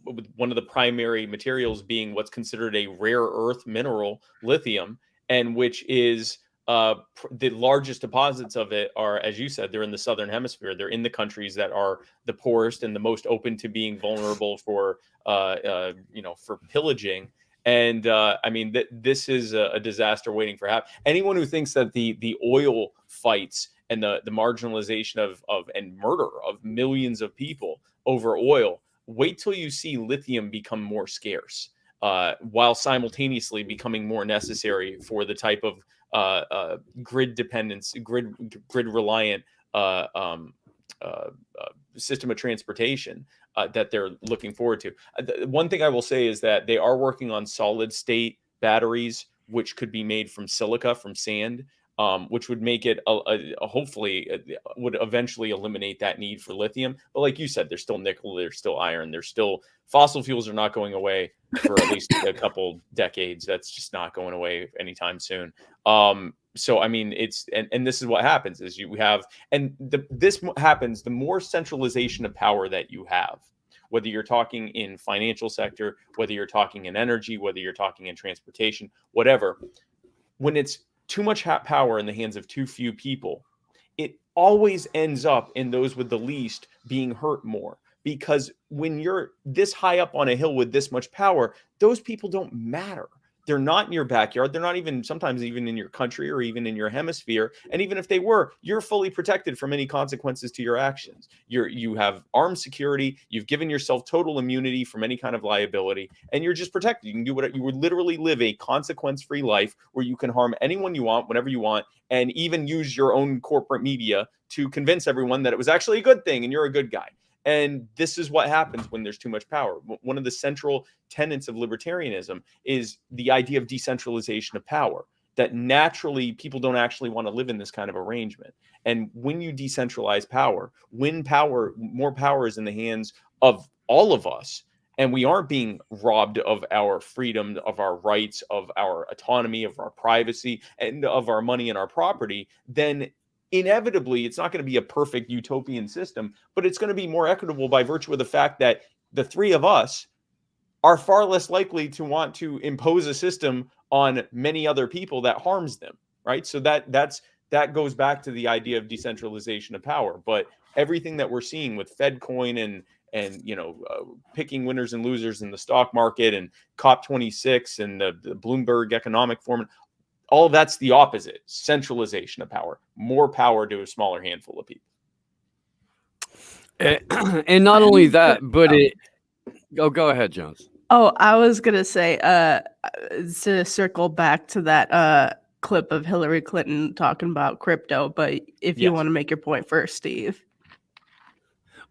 with one of the primary materials being what's considered a rare earth mineral, lithium, and which is the largest deposits of it are, as you said, they're in the southern hemisphere. They're in the countries that are the poorest and the most open to being vulnerable for for pillaging. And I mean, this is a disaster waiting for happen. Anyone who thinks that the oil fights and the marginalization of and murder of millions of people over oil, wait till you see lithium become more scarce, while simultaneously becoming more necessary for the type of grid reliant system of transportation that they're looking forward to. One thing I will say is that they are working on solid state batteries, which could be made from silica, from sand, which would make it hopefully would eventually eliminate that need for lithium. But like you said, there's still nickel, there's still iron, there's still fossil fuels are not going away for at least a couple decades. That's just not going away anytime soon. So I mean, it's and this is what happens is you have, and this happens the more centralization of power that you have, whether you're talking in financial sector, whether you're talking in energy, whether you're talking in transportation, whatever. When it's too much power in the hands of too few people, it always ends up in those with the least being hurt more. Because when you're this high up on a hill with this much power, those people don't matter. They're not in your backyard. They're not even sometimes even in your country or even in your hemisphere. And even if they were, you're fully protected from any consequences to your actions. You have armed security. You've given yourself total immunity from any kind of liability, and you're just protected. You can do what you would literally live a consequence-free life where you can harm anyone you want, whenever you want, and even use your own corporate media to convince everyone that it was actually a good thing and you're a good guy. And this is what happens when there's too much power. One of the central tenets of libertarianism is the idea of decentralization of power, that naturally people don't actually want to live in this kind of arrangement. And when you decentralize power, when more power is in the hands of all of us, and we aren't being robbed of our freedom, of our rights, of our autonomy, of our privacy, and of our money and our property, then inevitably it's not going to be a perfect utopian system, but it's going to be more equitable by virtue of the fact that the three of us are far less likely to want to impose a system on many other people that harms them, right? So that goes back to the idea of decentralization of power. But everything that we're seeing with FedCoin and picking winners and losers in the stock market and COP26 and the Bloomberg Economic Forum, all of that's the opposite: centralization of power, more power to a smaller handful of people. And not only that, but go ahead, Jones. Oh, I was gonna say, to circle back to that clip of Hillary Clinton talking about crypto, but if you want to make your point first, Steve.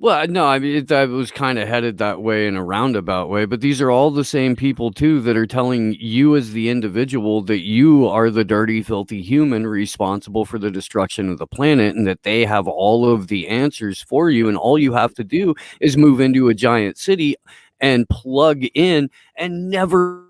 Well, no, I mean, that was kind of headed that way in a roundabout way, but these are all the same people, too, that are telling you as the individual that you are the dirty, filthy human responsible for the destruction of the planet, and that they have all of the answers for you, and all you have to do is move into a giant city and plug in and never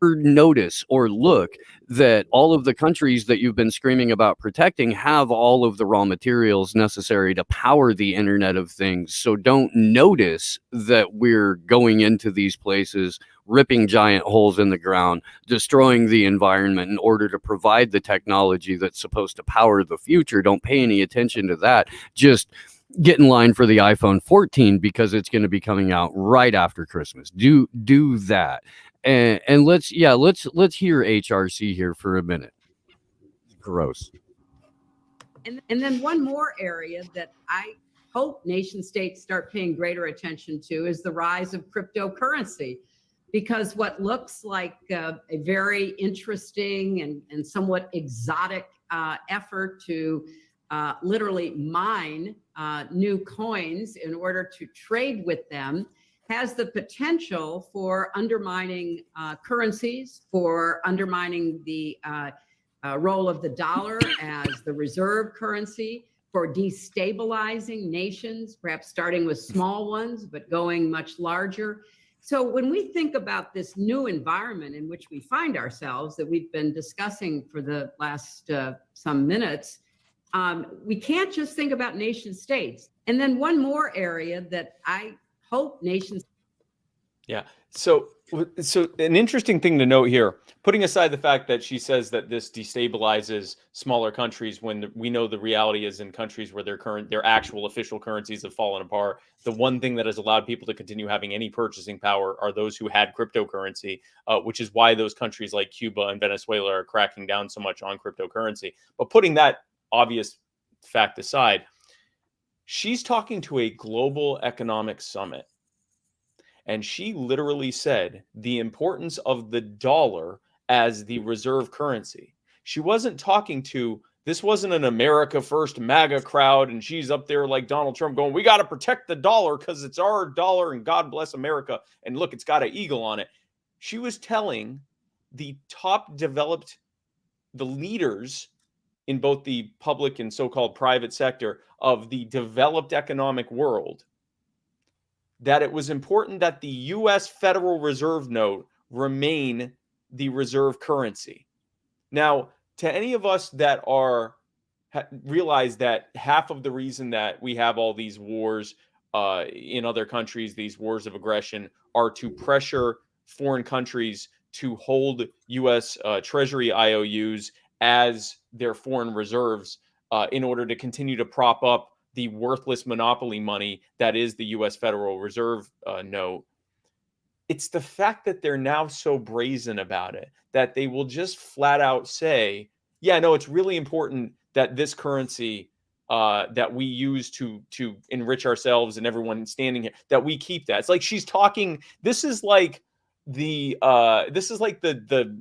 notice or look that all of the countries that you've been screaming about protecting have all of the raw materials necessary to power the Internet of Things. So don't notice that we're going into these places, ripping giant holes in the ground, destroying the environment in order to provide the technology that's supposed to power the future. Don't pay any attention to that. Just get in line for the iPhone 14 because it's going to be coming out right after Christmas. Do that. And let's hear HRC here for a minute. Gross. And then one more area that I hope nation states start paying greater attention to is the rise of cryptocurrency, because what looks like a very interesting and somewhat exotic effort to literally mine new coins in order to trade with them has the potential for undermining currencies, for undermining the role of the dollar as the reserve currency, for destabilizing nations, perhaps starting with small ones, but going much larger. So when we think about this new environment in which we find ourselves that we've been discussing for the last some minutes, we can't just think about nation states. And then one more area that I hope nations. Yeah. So an interesting thing to note here, putting aside the fact that she says that this destabilizes smaller countries, when we know the reality is in countries where their actual official currencies have fallen apart, the one thing that has allowed people to continue having any purchasing power are those who had cryptocurrency, which is why those countries like Cuba and Venezuela are cracking down so much on cryptocurrency. But putting that obvious fact aside, she's talking to a global economic summit. And she literally said the importance of the dollar as the reserve currency. She wasn't talking to, this wasn't an America First MAGA crowd, and she's up there like Donald Trump going, we got to protect the dollar because it's our dollar and God bless America. And look, it's got an eagle on it. She was telling the leaders in both the public and so-called private sector of the developed economic world that it was important that the U.S. Federal Reserve note remain the reserve currency. Now, to any of us that realize that half of the reason that we have all these wars in other countries, these wars of aggression, are to pressure foreign countries to hold U.S. Treasury IOUs as their foreign reserves in order to continue to prop up the worthless monopoly money that is the U.S. Federal Reserve note. It's the fact that they're now so brazen about it that they will just flat out say, yeah, no, it's really important that this currency that we use to enrich ourselves and everyone standing here, that we keep that. It's like she's talking, this is like the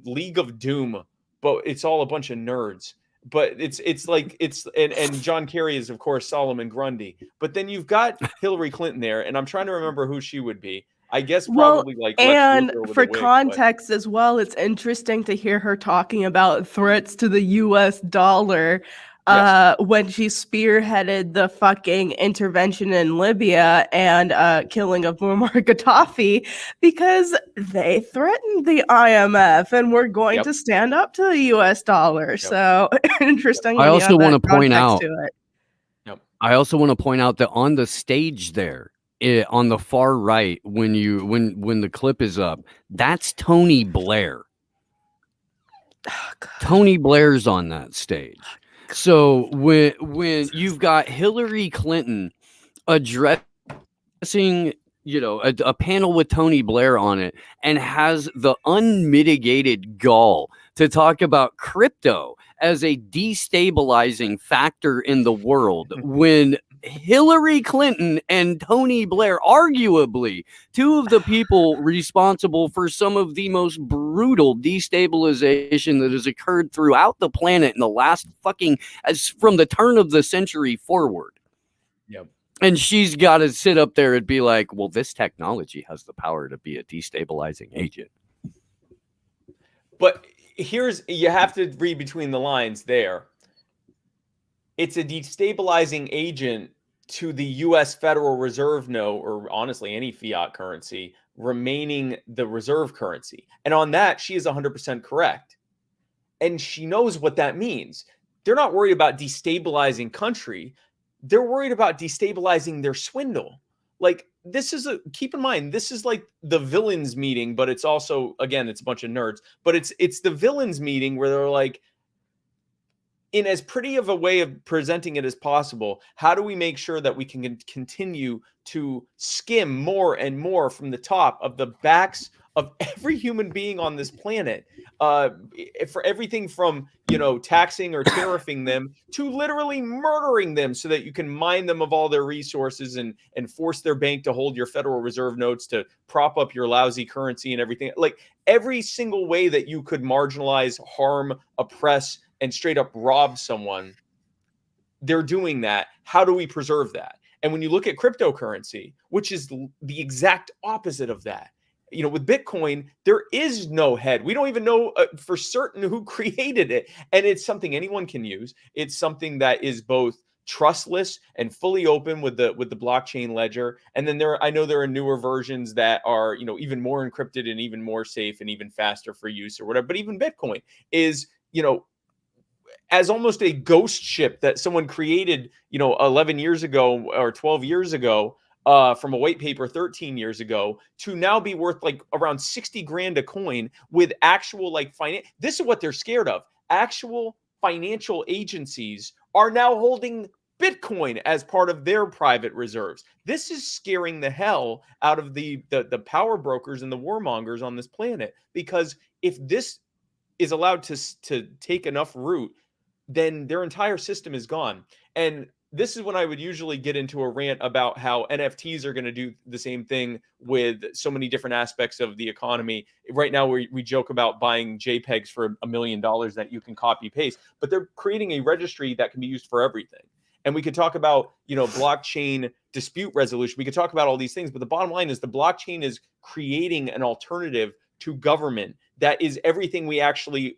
League of Doom, but it's all a bunch of nerds. but it's like and John Kerry is of course Solomon Grundy, but then you've got Hillary Clinton there, and I'm trying to remember who she would be. I guess probably like Lex and Luthor with for a wig, context as well, it's interesting to hear her talking about threats to the U.S. dollar when she spearheaded the fucking intervention in Libya and killing of Muammar Gaddafi, because they threatened the IMF and we're going to stand up to the U.S. dollar. So interesting. I also want to point out. To it. I also want to point out that on the stage there, on the far right, when the clip is up, that's Tony Blair. Oh, Tony Blair's on that stage. So when you've got Hillary Clinton addressing, a panel with Tony Blair on it, and has the unmitigated gall to talk about crypto as a destabilizing factor in the world, when Hillary Clinton and Tony Blair, arguably two of the people responsible for some of the most brutal destabilization that has occurred throughout the planet in the last from the turn of the century forward. Yep. And she's got to sit up there and be like, well, this technology has the power to be a destabilizing agent. But you have to read between the lines there. It's a destabilizing agent to the U.S. Federal Reserve note, or honestly any fiat currency, remaining the reserve currency. And on that, she is 100% correct. And she knows what that means. They're not worried about destabilizing country. They're worried about destabilizing their swindle. Like, keep in mind, this is like the villains meeting, but it's also, again, it's a bunch of nerds, but it's the villains meeting where they're like, in as pretty of a way of presenting it as possible, how do we make sure that we can continue to skim more and more from the top of the backs of every human being on this planet, for everything from, taxing or tariffing them to literally murdering them so that you can mine them of all their resources and force their bank to hold your Federal Reserve notes to prop up your lousy currency and everything. Like, every single way that you could marginalize, harm, oppress, and straight up rob someone, they're doing that. How do we preserve that? And when you look at cryptocurrency, which is the exact opposite of that, with Bitcoin, there is no head. We don't even know for certain who created it. And it's something anyone can use. It's something that is both trustless and fully open with the blockchain ledger. And then I know there are newer versions that are, even more encrypted and even more safe and even faster for use or whatever. But even Bitcoin is, as almost a ghost ship that someone created, 11 years ago or 12 years ago, from a white paper 13 years ago, to now be worth like around 60 grand a coin with actual this is what they're scared of. Actual financial agencies are now holding Bitcoin as part of their private reserves. This is scaring the hell out of the power brokers and the warmongers on this planet, because if this is allowed to take enough root, then their entire system is gone. And this is when I would usually get into a rant about how NFTs are going to do the same thing with so many different aspects of the economy. Right now, we joke about buying JPEGs for $1 million that you can copy paste, but they're creating a registry that can be used for everything. And we could talk about, blockchain dispute resolution. We could talk about all these things, but the bottom line is the blockchain is creating an alternative to government that is everything we actually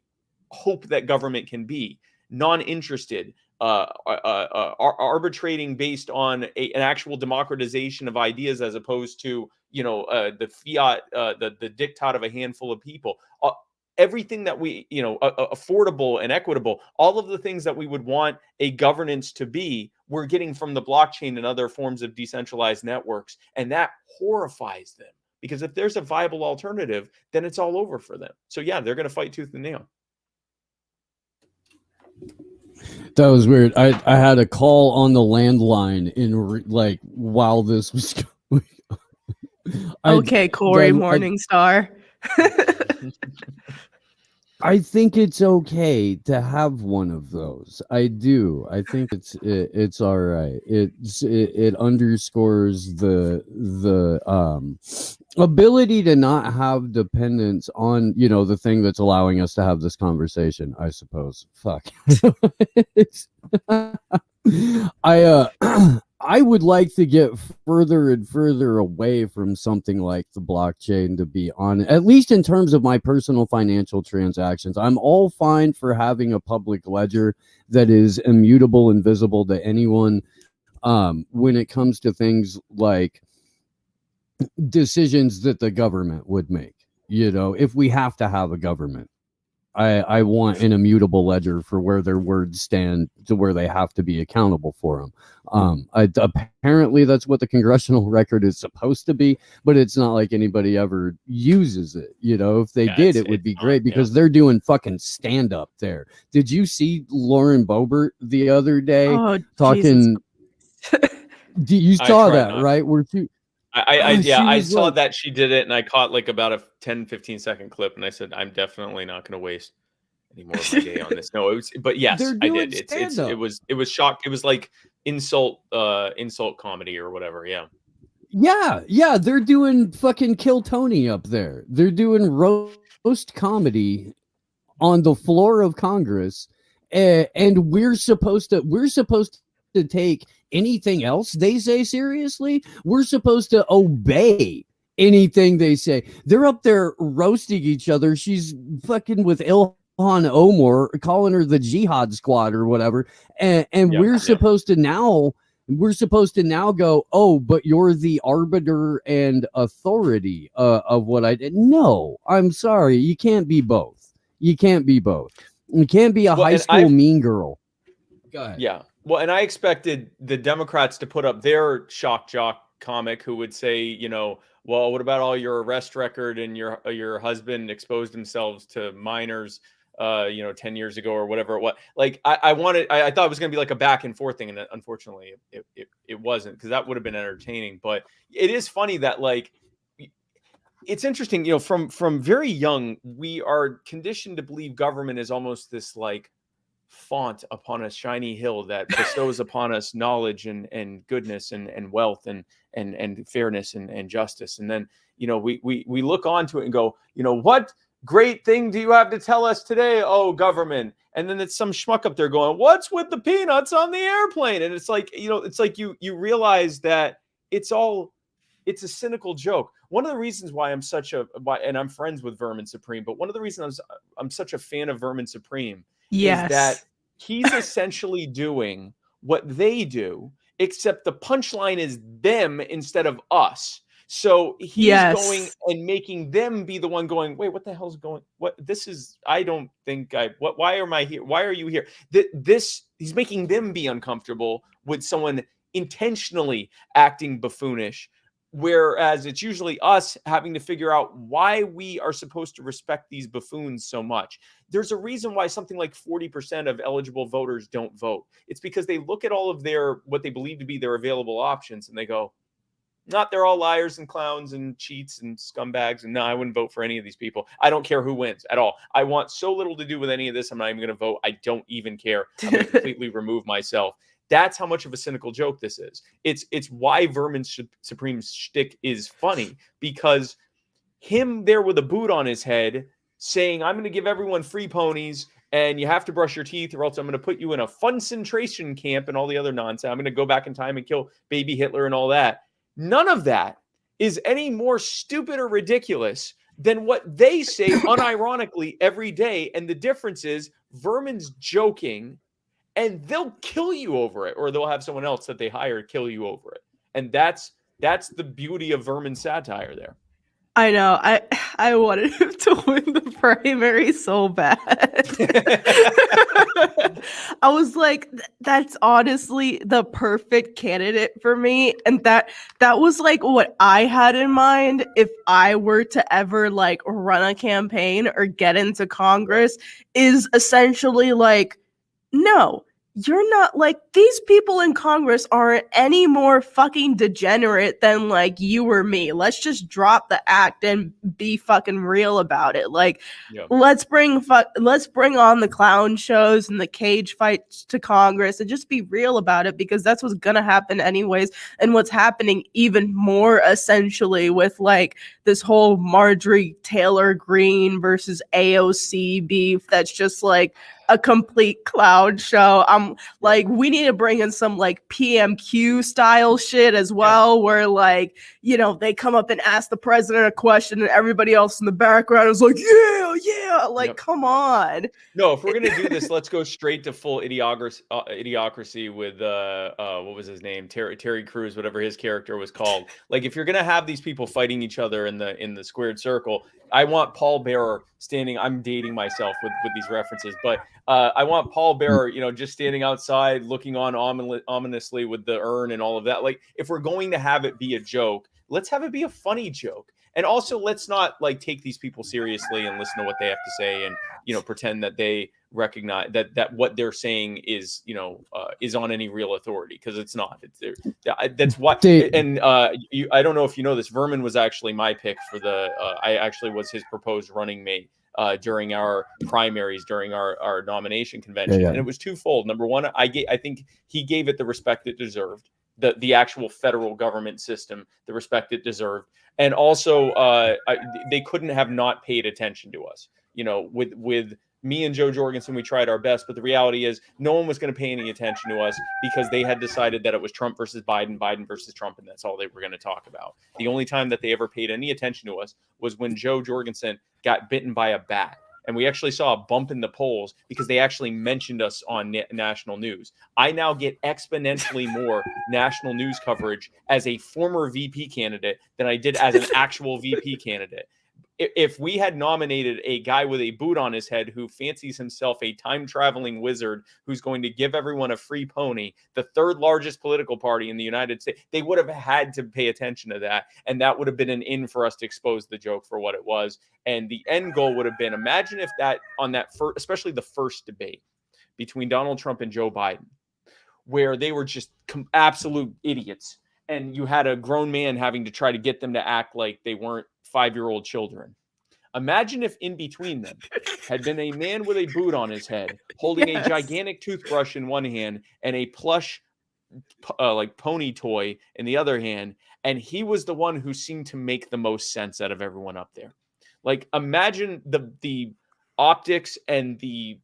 hope that government can be. Non-interested, arbitrating based on an actual democratization of ideas, as opposed to the fiat, the diktat of a handful of people. Everything that we affordable and equitable, all of the things that we would want a governance to be, we're getting from the blockchain and other forms of decentralized networks, and that horrifies them, because if there's a viable alternative, then it's all over for them. So yeah, they're going to fight tooth and nail. That was weird. I had a call on the landline while this was going. Okay, Corey Morningstar. I think it's okay to have one of those. I do. I think it's all right. It underscores the ability to not have dependence on, you know, the thing that's allowing us to have this conversation, I suppose. Fuck. I would like to get further and further away from something like the blockchain, to be honest, at least in terms of my personal financial transactions. I'm all fine for having a public ledger that is immutable and visible to anyone when it comes to things like decisions that the government would make. You know, if we have to have a government, I want an immutable ledger for where their words stand to where they have to be accountable for them. Apparently that's what the congressional record is supposed to be, but it's not like anybody ever uses it. You know, if they did, it would be great because they're doing fucking stand up there. Did you see Lauren Boebert the other day talking? You saw that, right? Where she, I saw that she did it, and I caught like about a 10-15 second clip, and I said, I'm definitely not going to waste any more of my day on this. No, it was, but yes, I did. It was shock. It was like insult comedy or whatever. Yeah. They're doing fucking Kill Tony up there. They're doing roast comedy on the floor of Congress, and we're supposed to take anything else they say seriously. We're supposed to obey anything they say. They're up there roasting each other. She's fucking with Ilhan Omar, calling her the Jihad Squad or whatever, and we're supposed to now go, oh, but you're the arbiter and authority of what I did. No, I'm sorry, you can't be both. You can't be a high school mean girl. Go ahead. Yeah. Well, and I expected the Democrats to put up their shock jock comic who would say, you know, well, what about all your arrest record and your husband exposed themselves to minors, 10 years ago or whatever it was. Like I thought it was going to be like a back and forth thing. And unfortunately it wasn't, because that would have been entertaining. But it is funny that, like, it's interesting, you know, from very young, we are conditioned to believe government is almost this like font upon a shiny hill that bestows upon us knowledge and goodness and wealth and fairness and justice. And then, you know, we look onto it and go, you know, what great thing do you have to tell us today, oh government? And then it's some schmuck up there going, what's with the peanuts on the airplane? And it's like, you know, it's like you realize that it's a cynical joke. One of the reasons why and I'm friends with Vermin Supreme, but one of the reasons I'm such a fan of Vermin Supreme is that he's essentially doing what they do, except the punchline is them instead of us. So he's going and making them be the one going, wait, what the hell's going? What this is? I don't think why am I here? Why are you here? He's making them be uncomfortable with someone intentionally acting buffoonish. Whereas it's usually us having to figure out why we are supposed to respect these buffoons so much. There's a reason why something like 40% of eligible voters don't vote. It's because they look at all of what they believe to be their available options and they go, they're all liars and clowns and cheats and scumbags. And no, I wouldn't vote for any of these people. I don't care who wins at all. I want so little to do with any of this. I'm not even going to vote. I don't even care. I'm going to completely remove myself. That's how much of a cynical joke this is. It's why Vermin Supreme's shtick is funny, because him there with a boot on his head saying, I'm going to give everyone free ponies and you have to brush your teeth or else I'm going to put you in a concentration camp and all the other nonsense. I'm going to go back in time and kill baby Hitler and all that. None of that is any more stupid or ridiculous than what they say unironically every day. And the difference is Vermin's joking, and they'll kill you over it, or they'll have someone else that they hire kill you over it. And that's the beauty of Vermin satire there. I know. I wanted him to win the primary so bad. I was like, that's honestly the perfect candidate for me. And that was like what I had in mind if I were to ever like run a campaign or get into Congress, is essentially like, no, you're not like these people in Congress aren't any more fucking degenerate than like you or me. Let's just drop the act and be fucking real about it. Like, Yeah. let's bring on the clown shows and the cage fights to Congress and just be real about it, because that's what's gonna happen anyways. And what's happening even more essentially with like this whole Marjorie Taylor Greene versus AOC beef, that's just like a complete clown show. I'm like, we need to bring in some like PMQ style shit as well, where like, you know, they come up and ask the president a question and everybody else in the background is like, yeah, like, come on. No, if we're gonna do this, let's go straight to full idiocracy with what was his name, Terry Crews, whatever his character was called. Like, if you're gonna have these people fighting each other in the squared circle, I want Paul Bearer standing. I'm dating myself with these references, but I want Paul Bearer, you know, just standing outside, looking on ominously with the urn and all of that. Like, if we're going to have it be a joke, let's have it be a funny joke. And also, let's not like take these people seriously and listen to what they have to say, and you know, pretend that they recognize that what they're saying is, you know, is on any real authority, because it's not. That's what. And I don't know if you know this. Vermin was actually my pick for the. I actually was his proposed running mate during our primaries, during our nomination convention, and it was twofold. Number one, I think he gave it the respect it deserved. The actual federal government system, the respect it deserved. And also, they couldn't have not paid attention to us. You know, with me and Joe Jorgensen, we tried our best, but the reality is no one was going to pay any attention to us, because they had decided that it was Trump versus Biden, Biden versus Trump, and that's all they were going to talk about. The only time that they ever paid any attention to us was when Joe Jorgensen got bitten by a bat. And we actually saw a bump in the polls because they actually mentioned us on national news. I now get exponentially more national news coverage as a former VP candidate than I did as an actual VP candidate. If we had nominated a guy with a boot on his head who fancies himself a time-traveling wizard who's going to give everyone a free pony, the third largest political party in the United States, they would have had to pay attention to that. And that would have been an in for us to expose the joke for what it was. And the end goal would have been, imagine if that, on that first, especially the first debate between Donald Trump and Joe Biden, where they were just absolute idiots. And you had a grown man having to try to get them to act like they weren't 5-year-old children. Imagine if in between them had been a man with a boot on his head, holding a gigantic toothbrush in one hand and a plush like pony toy in the other hand, and he was the one who seemed to make the most sense out of everyone up there. Like, imagine the optics and the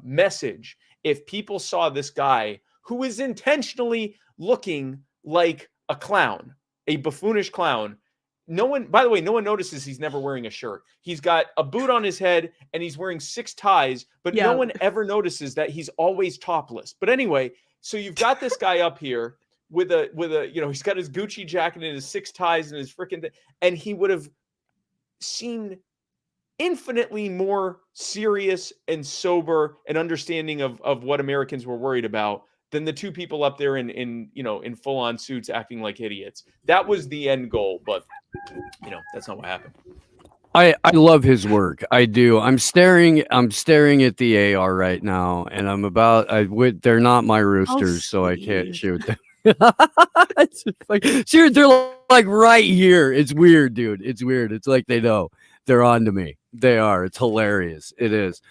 message if people saw this guy who is intentionally looking like a clown, a buffoonish clown. No one, by the way, no one notices he's never wearing a shirt. He's got a boot on his head and he's wearing 6 ties, but no one ever notices that he's always topless. But anyway, so you've got this guy up here with a, you know, he's got his Gucci jacket and his 6 ties and his freaking, and he would have seemed infinitely more serious and sober and understanding of what Americans were worried about than the two people up there in you know, in full on suits acting like idiots. That was the end goal, but you know, that's not what happened. I love his work. I do. I'm staring at the AR right now, and I'm about. They're not my roosters, so I can't shoot them. It's like, seriously, they're like right here. It's weird, dude. It's weird. It's like they know. They're on to me. They are. It's hilarious. It is.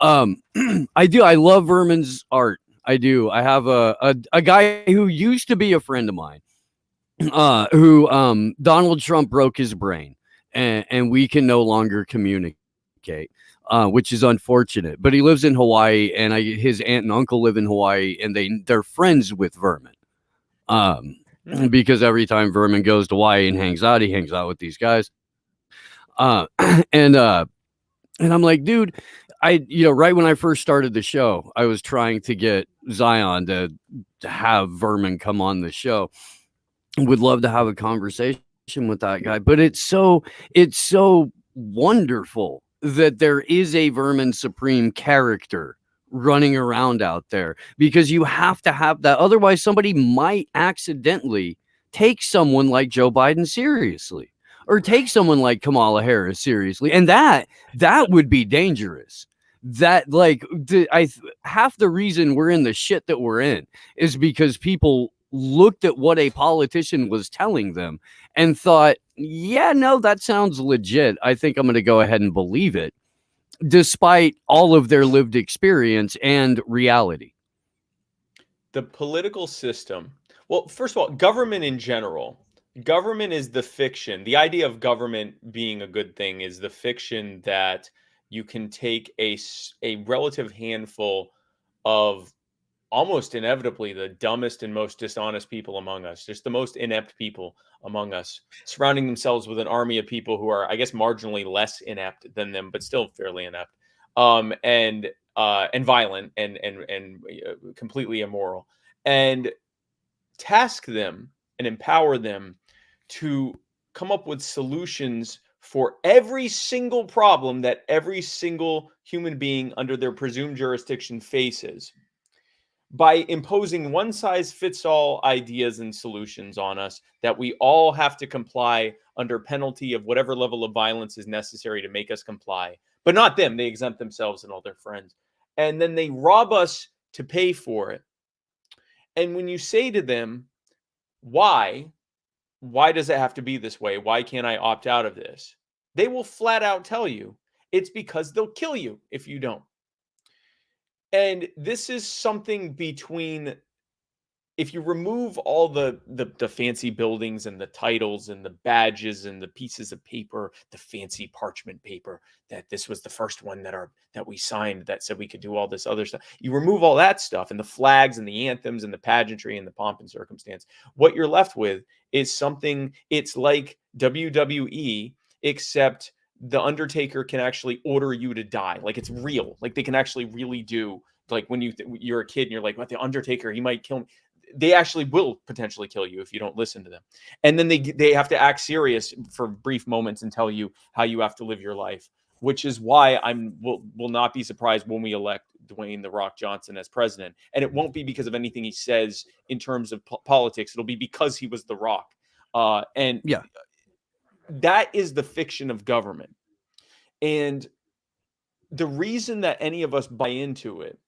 I do. I love Vermin's art. I do. I have a guy who used to be a friend of mine, who Donald Trump broke his brain, and we can no longer communicate, which is unfortunate. But he lives in Hawaii, and his aunt and uncle live in Hawaii, and they're friends with Vermin. Because every time Vermin goes to Hawaii and hangs out, he hangs out with these guys. And I'm like, dude, right when I first started the show, I was trying to get Zion to have Vermin come on the show. Would love to have a conversation with that guy, but it's so wonderful that there is a Vermin Supreme character running around out there, because you have to have that. Otherwise, somebody might accidentally take someone like Joe Biden seriously, or take someone like Kamala Harris seriously. And that would be dangerous. that half the reason we're in the shit that we're in is because people looked at what a politician was telling them and thought, yeah, no, that sounds legit. I think I'm going to go ahead and believe it, despite all of their lived experience and reality. The political system. Well, first of all, government in general. Government is the fiction. The idea of government being a good thing is the fiction that you can take a relative handful of almost inevitably the dumbest and most dishonest people among us, just the most inept people among us, surrounding themselves with an army of people who are, I guess, marginally less inept than them, but still fairly inept, and violent and completely immoral, and task them and empower them to come up with solutions for every single problem that every single human being under their presumed jurisdiction faces, by imposing one-size-fits-all ideas and solutions on us that we all have to comply under penalty of whatever level of violence is necessary to make us comply. But not them. They exempt themselves and all their friends. And then they rob us to pay for it. And when you say to them, why does it have to be this way? Why can't I opt out of this? They will flat out tell you it's because they'll kill you if you don't. And this is something between, if you remove all the fancy buildings and the titles and the badges and the pieces of paper, the fancy parchment paper, that this was the first one that we signed that said we could do all this other stuff. You remove all that stuff and the flags and the anthems and the pageantry and the pomp and circumstance. What you're left with is something, it's like WWE, except the Undertaker can actually order you to die. Like, it's real. Like, they can actually really do, like, when you're a kid and you're like, what, the Undertaker, he might kill me. They actually will potentially kill you if you don't listen to them. And then they have to act serious for brief moments and tell you how you have to live your life, which is why will not be surprised when we elect Dwayne "The Rock" Johnson as president. And it won't be because of anything he says in terms of politics. It'll be because he was The Rock. And yeah, that is the fiction of government. And the reason that any of us buy into it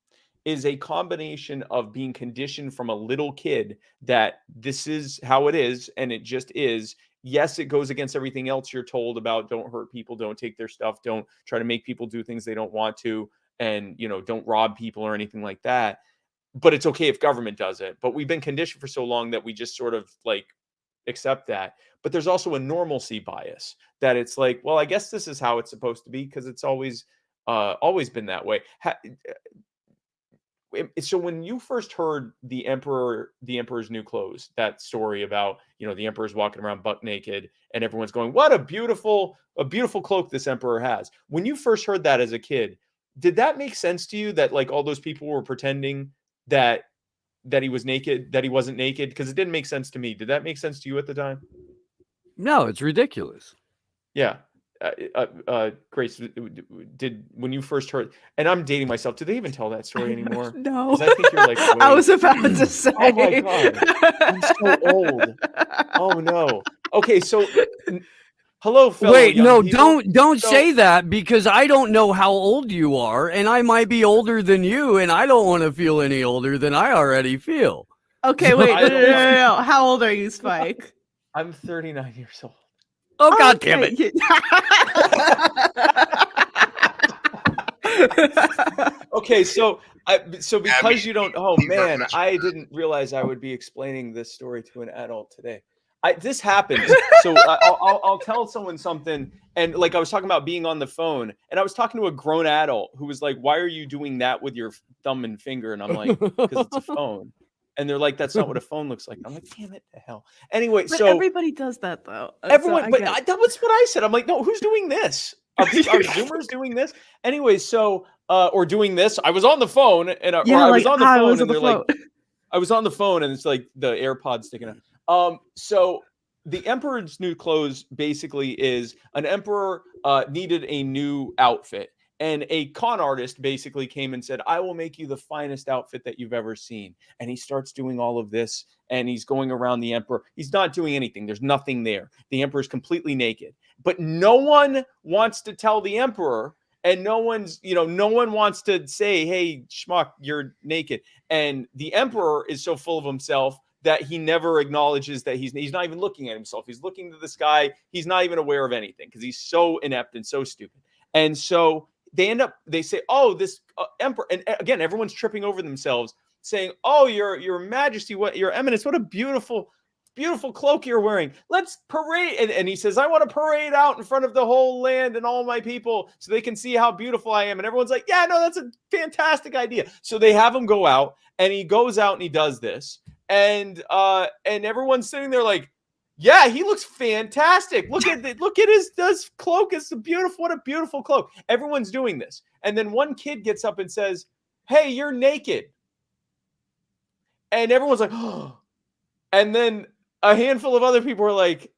is a combination of being conditioned from a little kid that this is how it is, and it just is. Yes, it goes against everything else you're told about. Don't hurt people, don't take their stuff, don't try to make people do things they don't want to, and don't rob people or anything like that. But it's okay if government does it. But we've been conditioned for so long that we just sort of like accept that. But there's also a normalcy bias that it's like, well, I guess this is how it's supposed to be because it's always been that way. So when you first heard the Emperor's New Clothes, that story about, the Emperor's walking around buck naked and everyone's going, what a beautiful cloak this Emperor has. When you first heard that as a kid, did that make sense to you that like all those people were pretending that he was naked, that he wasn't naked? Because it didn't make sense to me. Did that make sense to you at the time? No, it's ridiculous. Yeah. Grace, when you first heard, and I'm dating myself, do they even tell that story anymore? No. I think you're like, I was about to say. Oh my God, I'm so old. Oh no. Okay, so hello, fellow Wait, young no, people. don't say that, because I don't know how old you are, and I might be older than you, and I don't want to feel any older than I already feel. Okay, wait, no. How old are you, Spike? I'm 39 years old. Oh, God damn it. Okay, so because you don't, oh man, I didn't realize I would be explaining this story to an adult today. This happens. So I'll tell someone something, and like I was talking about being on the phone, and I was talking to a grown adult who was like, why are you doing that with your thumb and finger? And I'm like, because it's a phone. And they're like, that's not what a phone looks like. I'm like, damn it to hell. Anyway, but so everybody does that though. Everyone, so that was what I said. I'm like, no, who's doing this? Are Zoomers doing this? Anyway, so or doing this. I was on the phone, and I was on the phone, and they're like, I was on the phone, and it's like the AirPods sticking out. So the Emperor's New Clothes basically is an emperor needed a new outfit. And a con artist basically came and said, I will make you the finest outfit that you've ever seen. And he starts doing all of this, and he's going around the emperor. He's not doing anything. There's nothing there. The emperor is completely naked. But no one wants to tell the emperor. And no one wants to say, hey, schmuck, you're naked. And the emperor is so full of himself that he never acknowledges that he's not even looking at himself. He's looking to the sky. He's not even aware of anything because he's so inept and so stupid. And so they say, oh, this emperor, and again, everyone's tripping over themselves saying, oh, your majesty, what your eminence, what a beautiful cloak you're wearing. Let's parade. And he says, I want to parade out in front of the whole land and all my people so they can see how beautiful I am. And everyone's like, yeah, no, that's a fantastic idea. So they have him go out, and he goes out and he does this. And everyone's sitting there like, yeah, he looks fantastic. Look at his cloak. It's what a beautiful cloak. Everyone's doing this. And then one kid gets up and says, hey, you're naked. And everyone's like, oh. And then a handful of other people are like,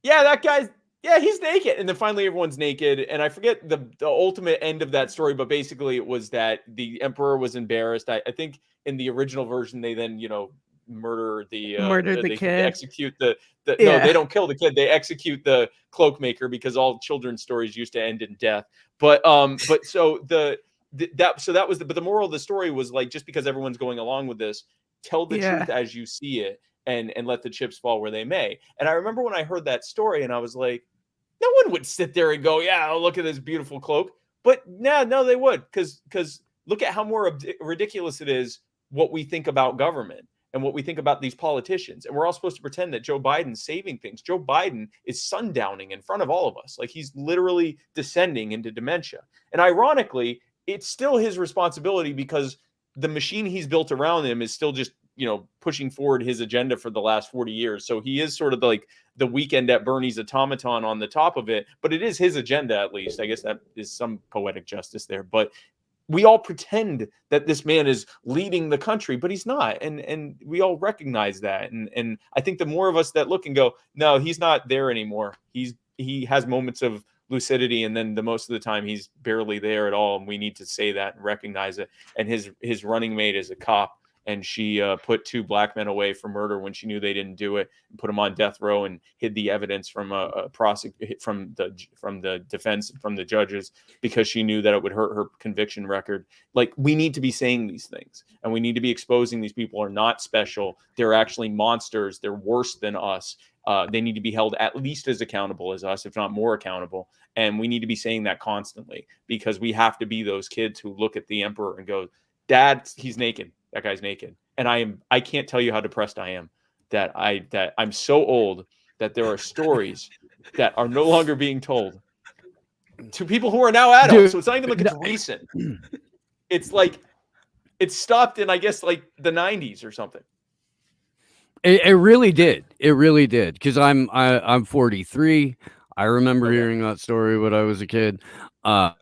yeah, he's naked. And then finally everyone's naked. And I forget the ultimate end of that story, but basically it was that the emperor was embarrassed. I think in the original version, they then, murder the kid. They execute no, they don't kill the kid. They execute the cloakmaker because all children's stories used to end in death. But so the moral of the story was like, just because everyone's going along with this, tell the truth as you see it and let the chips fall where they may. And I remember when I heard that story and I was like, no one would sit there and go, yeah, look at this beautiful cloak. But no, they would. Because look at how more ridiculous it is what we think about government and what we think about these politicians. And we're all supposed to pretend that Joe Biden's saving things. Joe Biden is sundowning in front of all of us. Like, he's literally descending into dementia. And ironically, it's still his responsibility because the machine he's built around him is still just, pushing forward his agenda for the last 40 years. So he is sort of like the Weekend at Bernie's automaton on the top of it, but it is his agenda, at least. I guess that is some poetic justice there. But we all pretend that this man is leading the country, but he's not. And we all recognize that. And I think the more of us that look and go, no, he's not there anymore. He has moments of lucidity, and then the most of the time he's barely there at all. And we need to say that and recognize it. And his running mate is a cop, and she put 2 black men away for murder when she knew they didn't do it, and put them on death row and hid the evidence from from the defense, from the judges, because she knew that it would hurt her conviction record. Like, we need to be saying these things, and we need to be exposing these people are not special. They're actually monsters. They're worse than us. They need to be held at least as accountable as us, if not more accountable. And we need to be saying that constantly, because we have to be those kids who look at the emperor and go, Dad, he's naked. That guy's naked. And I can't tell you how depressed I am that I'm so old that there are stories that are no longer being told to people who are now adults. Dude, so it's not even like it's recent. It's like it stopped in, I guess, like the 90s or something. It really did. It really did. Because I'm 43. I remember hearing that story when I was a kid. And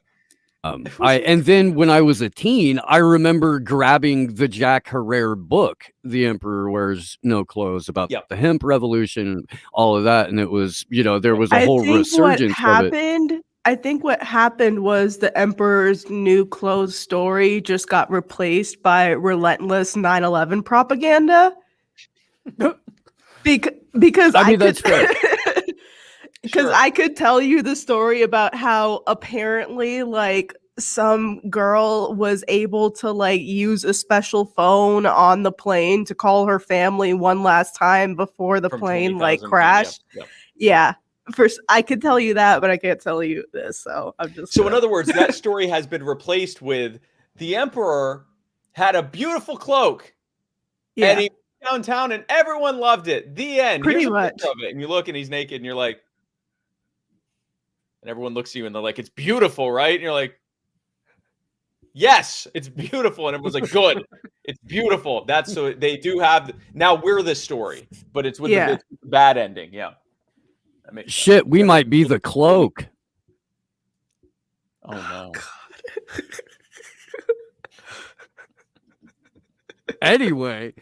then when I was a teen, I remember grabbing the Jack Herrera book, The Emperor Wears No Clothes, about the hemp revolution, all of that. And it was, there was a whole resurgence of it. I think what happened was the Emperor's New Clothes story just got replaced by relentless 9/11 propaganda. Because I mean, that's fair. Because I could tell you the story about how apparently, like, some girl was able to, like, use a special phone on the plane to call her family one last time before the plane, like, crashed. Yeah. First, I could tell you that, but I can't tell you this. So I'm just. So in other words, that story has been replaced with the emperor had a beautiful cloak. Yeah. And he went downtown and everyone loved it. The end. Pretty Here's much. A picture of it, and you look and he's naked and you're like, and everyone looks at you and they're like, it's beautiful, right? And you're like, yes, it's beautiful. And everyone's like, good, it's beautiful. That's so they do have. Now we're the story, but it's with the bad ending. Yeah. Shit, we might be the cloak. Oh no. Anyway,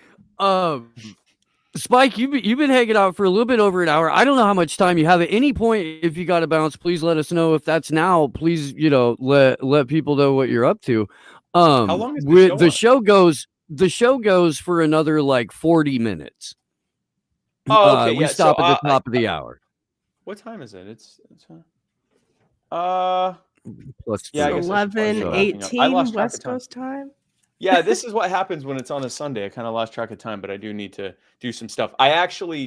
Spike, you've been hanging out for a little bit over an hour. I don't know how much time you have. At any point, if you got to bounce, please let us know. If that's now, please, let people know what you're up to. How long is the show? The show goes for another like 40 minutes. Oh, okay. We stop at the top of the hour. What time is it? It's Plus Yeah, I three. guess I should probably 11, start wrapping up. I 18 lost track West of time. Coast time. Yeah, this is what happens when it's on a Sunday. I kind of lost track of time, but I do need to do some stuff.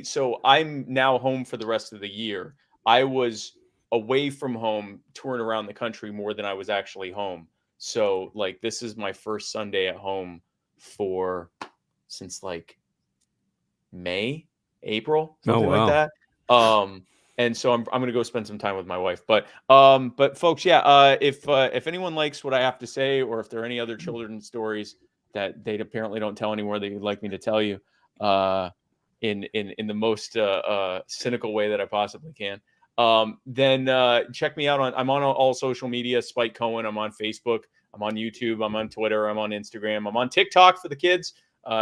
So I'm now home for the rest of the year. I was away from home, touring around the country more than I was actually home. So like this is my first Sunday at home since like May, April, something like wow. that. And so I'm going to go spend some time with my wife. But folks, if anyone likes what I have to say, or if there are any other children's stories that they apparently don't tell anymore that you'd like me to tell you, in the most cynical way that I possibly can, then check me out I'm on all social media, Spike Cohen. I'm on Facebook. I'm on YouTube. I'm on Twitter. I'm on Instagram. I'm on TikTok for the kids.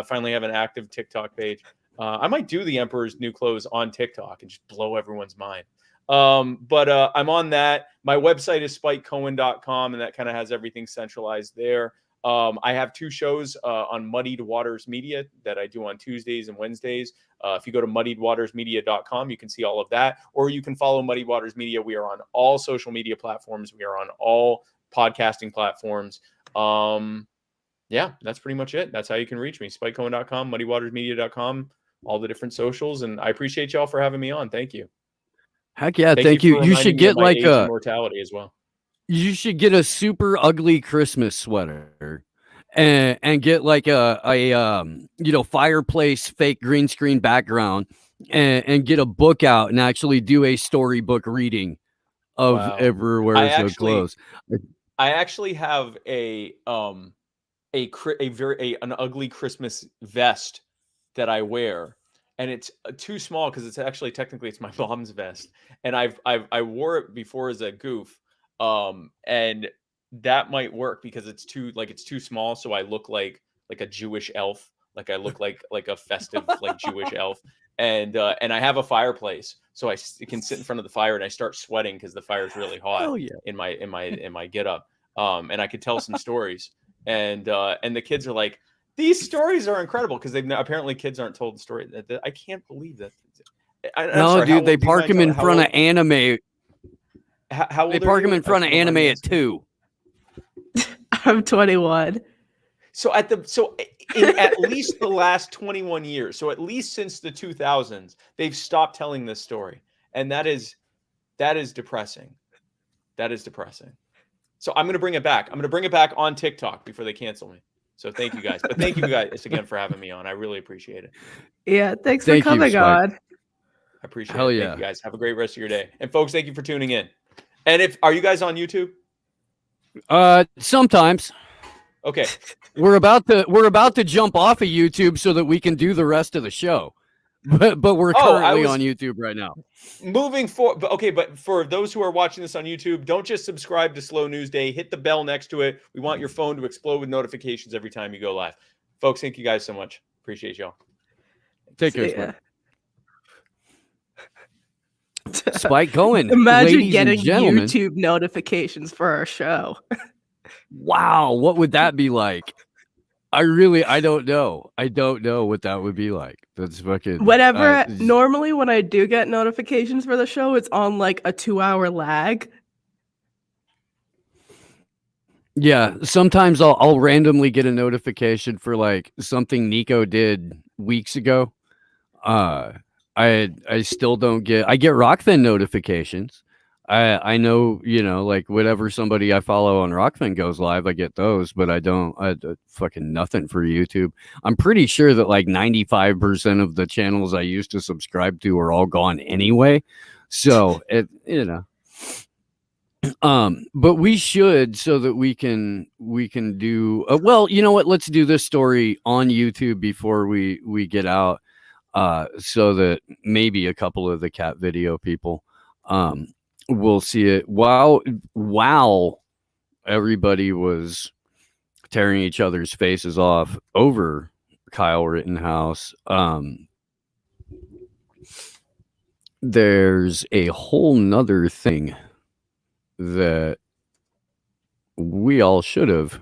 Finally have an active TikTok page. I might do the Emperor's New Clothes on TikTok and just blow everyone's mind. But I'm on that. My website is spikecohen.com, and that kind of has everything centralized there. I have 2 shows on Muddied Waters Media that I do on Tuesdays and Wednesdays. If you go to muddiedwatersmedia.com, you can see all of that, or you can follow Muddied Waters Media. We are on all social media platforms. We are on all podcasting platforms. Yeah, that's pretty much it. That's how you can reach me. SpikeCohen.com, muddywatersmedia.com, all the different socials. And I appreciate y'all for having me on. Thank you. Heck yeah, thank for you. You reminding should me of get my like age a and mortality as well. you should get a super ugly Christmas sweater and get like a fireplace fake green screen background and get a book out and actually do a storybook reading of Wow. Everywhere So Close. I actually have an ugly Christmas vest that I wear, and it's too small because it's actually technically it's my mom's vest, and I wore it before as a goof, and that might work because it's too small, so I look like a Jewish elf, like I look like a festive like Jewish elf, and I have a fireplace, so I can sit in front of the fire and I start sweating because the fire is really hot. Oh, yeah. in my get up, and I could tell some stories. And the kids are like, these stories are incredible because apparently kids aren't told the story. I can't believe that. No, dude, they park them in front of anime. How old They park are you? them in front of anime at 2. I'm 21. So in at least the last 21 years, so at least since the 2000s, they've stopped telling this story, and that is depressing. That is depressing. So I'm going to bring it back. I'm going to bring it back on TikTok before they cancel me. So thank you guys. But thank you guys again for having me on. I really appreciate it. Yeah, thanks for coming Spike. on. I appreciate Hell it. yeah. Thank you guys. Have a great rest of your day. And folks, thank you for tuning in. And are you guys on YouTube? Sometimes. Okay. We're about to jump off of YouTube so that we can do the rest of the show. But we're currently on YouTube right now. Moving forward, okay, but for those who are watching this on YouTube, don't just subscribe to Slow News Day. Hit the bell next to it. We want your phone to explode with notifications every time you go live. Folks, thank you guys so much. Appreciate y'all. Take care, Spike Cohen. Imagine ladies getting and gentlemen. YouTube notifications for our show. Wow, what would that be like? I don't know. I don't know what that would be like. That's fucking. Normally when I do get notifications for the show, it's on like a 2-hour lag. Yeah, sometimes I'll randomly get a notification for like something Nico did weeks ago. I still don't get. I get Rockfin notifications. I know, like whatever somebody I follow on Rockfin goes live, I get those, but I fucking nothing for YouTube. I'm pretty sure that like 95% of the channels I used to subscribe to are all gone anyway. So but we should, so that we can do, well, you know what? Let's do this story on YouTube before we get out, so that maybe a couple of the cat video people, we'll see it while everybody was tearing each other's faces off over Kyle Rittenhouse. There's a whole nother thing that we all should have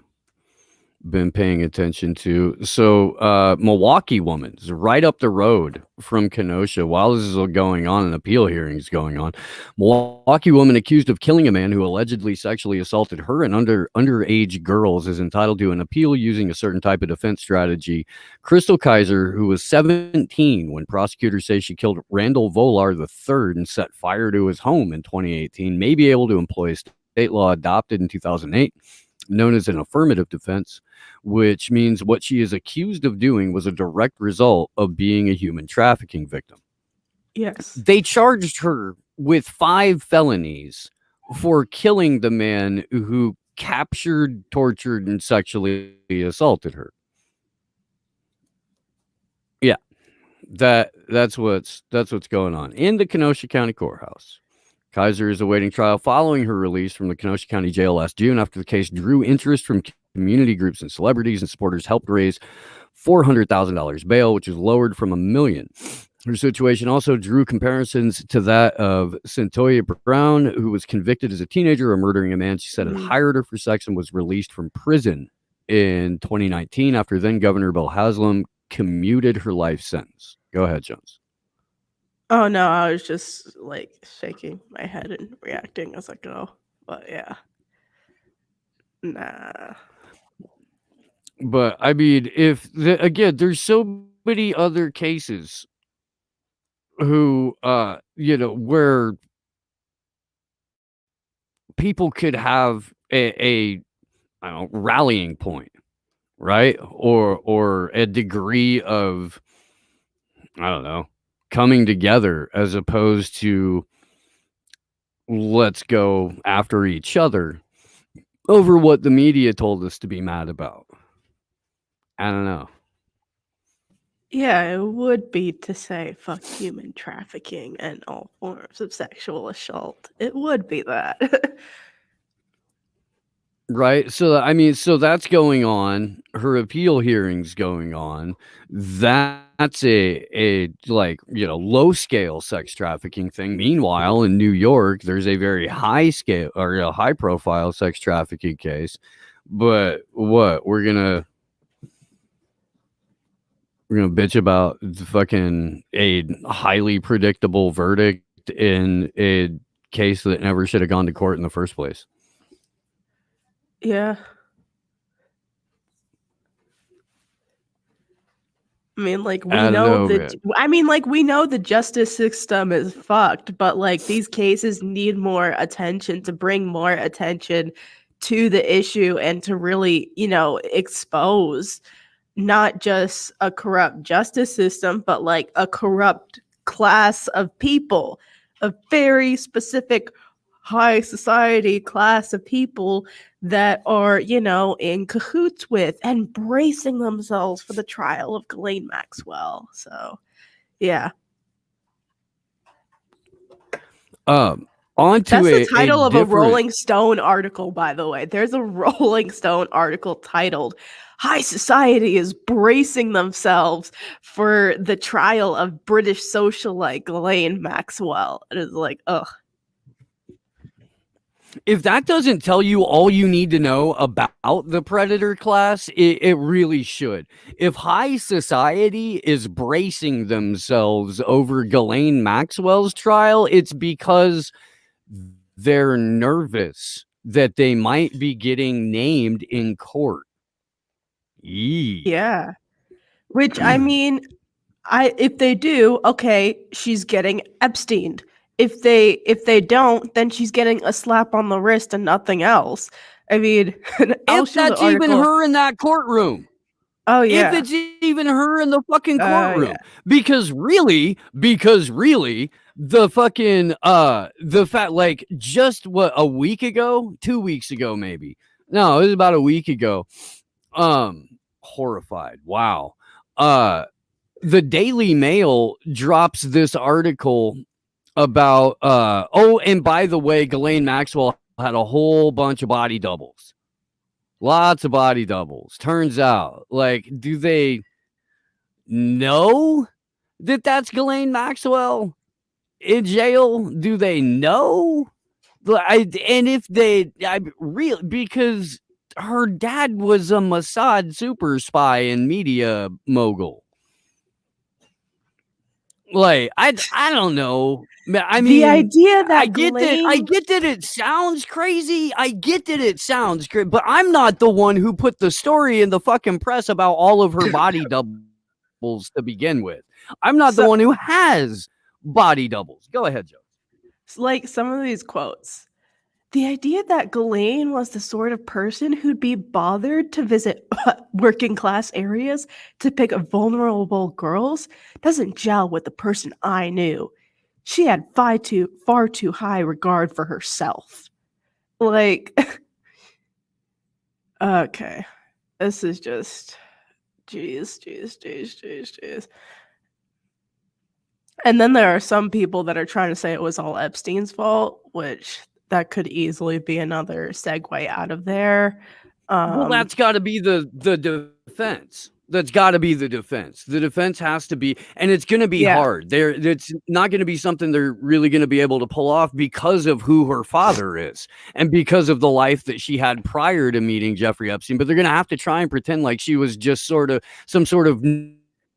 been paying attention to. So Milwaukee woman is right up the road from Kenosha while this is going on, an appeal hearing is going on. Milwaukee woman accused of killing a man who allegedly sexually assaulted her and underage girls is entitled to an appeal using a certain type of defense strategy. Crystal Kaiser, who was 17 when prosecutors say she killed Randall Volar III and set fire to his home in 2018, may be able to employ a state law adopted in 2008 known as an affirmative defense, which means what she is accused of doing was a direct result of being a human trafficking victim. Yes. They charged her with 5 felonies for killing the man who captured, tortured, and sexually assaulted her. Yeah, that's what's going on in the Kenosha County Courthouse. Kaiser is awaiting trial following her release from the Kenosha County Jail last June after the case drew interest from community groups and celebrities, and supporters helped raise $400,000 bail, which is lowered from $1 million. Her situation also drew comparisons to that of Centoya Brown, who was convicted as a teenager of murdering a man she said had hired her for sex and was released from prison in 2019 after then Governor Bill Haslam commuted her life sentence. Go ahead, Jones. Oh no, I was just like shaking my head and reacting as I go. But yeah. Nah. But I mean, again, there's so many other cases who where people could have a I don't know, rallying point, right? Or a degree of, I don't know, coming together as opposed to let's go after each other over what the media told us to be mad about. I don't know. Yeah, it would be to say fuck human trafficking and all forms of sexual assault. It would be that. Right. So, I mean, so that's going on. Her appeal hearing's going on. That's a like, low scale sex trafficking thing. Meanwhile, in New York, there's a very high scale or a high profile sex trafficking case. But what we're gonna bitch about the fucking a highly predictable verdict in a case that never should have gone to court in the first place. Yeah. I mean, like we know the justice system is fucked, but like these cases need more attention to bring more attention to the issue and to really, expose not just a corrupt justice system, but like a corrupt class of people, a very specific high society class of people that are, in cahoots with and bracing themselves for the trial of Ghislaine Maxwell. So, yeah. That's the title of a Rolling Stone article, by the way. There's a Rolling Stone article titled "High Society is Bracing Themselves for the Trial of British Socialite Ghislaine Maxwell." It is like, ugh. If that doesn't tell you all you need to know about the predator class, it really should. If high society is bracing themselves over Ghislaine Maxwell's trial, it's because they're nervous that they might be getting named in court. Yeah. Which, I mean, if they do, okay, she's getting Epsteined. If they don't, then she's getting a slap on the wrist and nothing else. I mean, if that's even her in that courtroom. Oh yeah. If it's even her in the fucking courtroom. Yeah. Because really, the fucking the fact, like, just what, a week ago, 2 weeks ago, maybe. No, it was about a week ago. Horrified. Wow. The Daily Mail drops this article about and by the way, Ghislaine Maxwell had a whole bunch of body doubles. Lots of body doubles. Turns out, like, do they know that that's Ghislaine Maxwell in jail? Do they know? And if they really, because her dad was a Mossad super spy and media mogul. Like, I don't know. I mean, the idea that I get that it sounds crazy. I get that it sounds crazy, but I'm not the one who put the story in the fucking press about all of her body doubles to begin with. I'm not the one who has body doubles. Go ahead, Joe. Like some of these quotes. The idea that Ghislaine was the sort of person who'd be bothered to visit working class areas to pick vulnerable girls doesn't gel with the person I knew. She had far too high regard for herself. Like, okay. This is just, jeez. And then there are some people that are trying to say it was all Epstein's fault, which that could easily be another segue out of there. Well, that's got to be the defense. That's got to be the defense. The defense has to be, and it's going to be hard. It's not going to be something they're really going to be able to pull off because of who her father is and because of the life that she had prior to meeting Jeffrey Epstein. But they're going to have to try and pretend like she was just sort of some sort of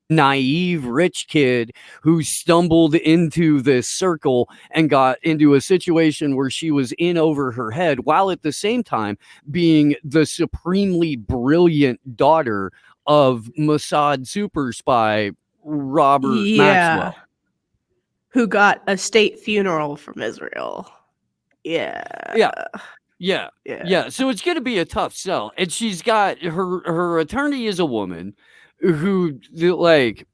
naive rich kid who stumbled into this circle and got into a situation where she was in over her head, while at the same time being the supremely brilliant daughter of Mossad super spy Robert Maxwell, who got a state funeral from Israel. Yeah. So it's going to be a tough sell. And she's got her attorney is a woman who, like,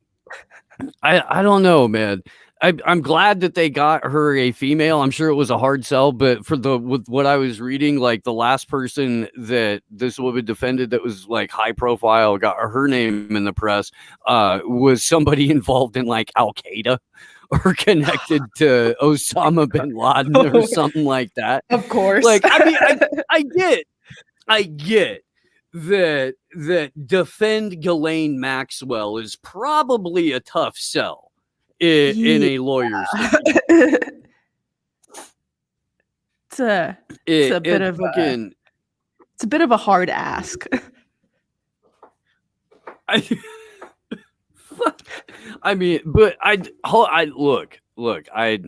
I don't know, man. I'm glad that they got her a female. I'm sure it was a hard sell, but with what I was reading, like the last person that this woman defended that was like high profile, got her name in the press, was somebody involved in like Al Qaeda or connected to Osama bin Laden or something like that. Of course. Like, I mean, I get that defend Ghislaine Maxwell is probably a tough sell in a lawyer's it's a bit of a hard ask. I mean, but I look, I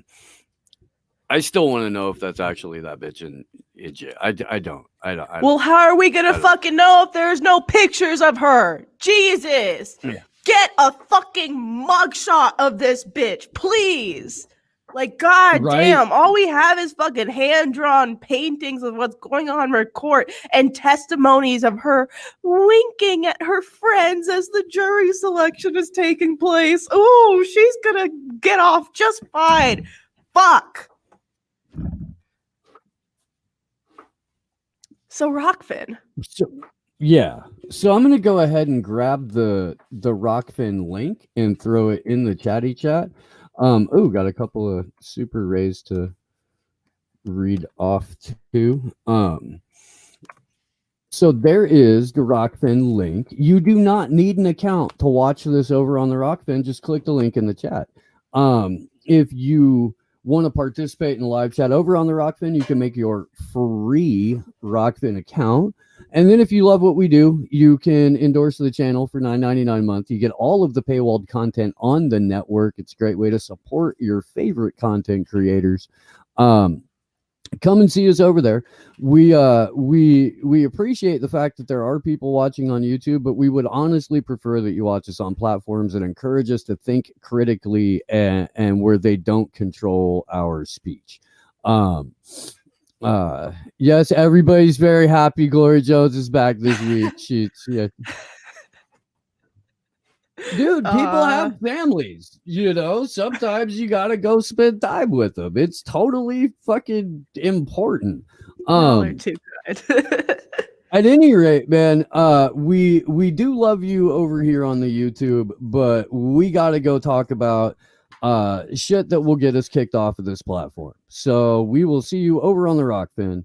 still want to know if that's actually that bitch in jail. I don't. Well, how are we gonna fucking know if there's no pictures of her? Jesus. Yeah. Get a fucking mugshot of this bitch, please. Like, god damn, all we have is fucking hand-drawn paintings of what's going on in court and testimonies of her winking at her friends as the jury selection is taking place. Oh, she's gonna get off just fine. Fuck. So Rockfin. So I'm gonna go ahead and grab the Rockfin link and throw it in the chatty chat. Got a couple of super rays to read off to. So there is the Rockfin link. You do not need an account to watch this over on the Rockfin. Just click the link in the chat. If you want to participate in the live chat over on the Rockfin, you can make your free Rockfin account. And then if you love what we do, you can endorse the channel for $9.99 a month. You get all of the paywalled content on the network. It's a great way to support your favorite content creators. Come and see us over there. We appreciate the fact that there are people watching on YouTube, but we would honestly prefer that you watch us on platforms that encourage us to think critically and where they don't control our speech. Yes, everybody's very happy. Gloria Jones is back this week. Dude, people have families, sometimes you gotta go spend time with them. It's totally fucking important. They're too good. At any rate, man, we do love you over here on the YouTube, but we gotta go talk about shit that will get us kicked off of this platform. So we will see you over on the Rockfin.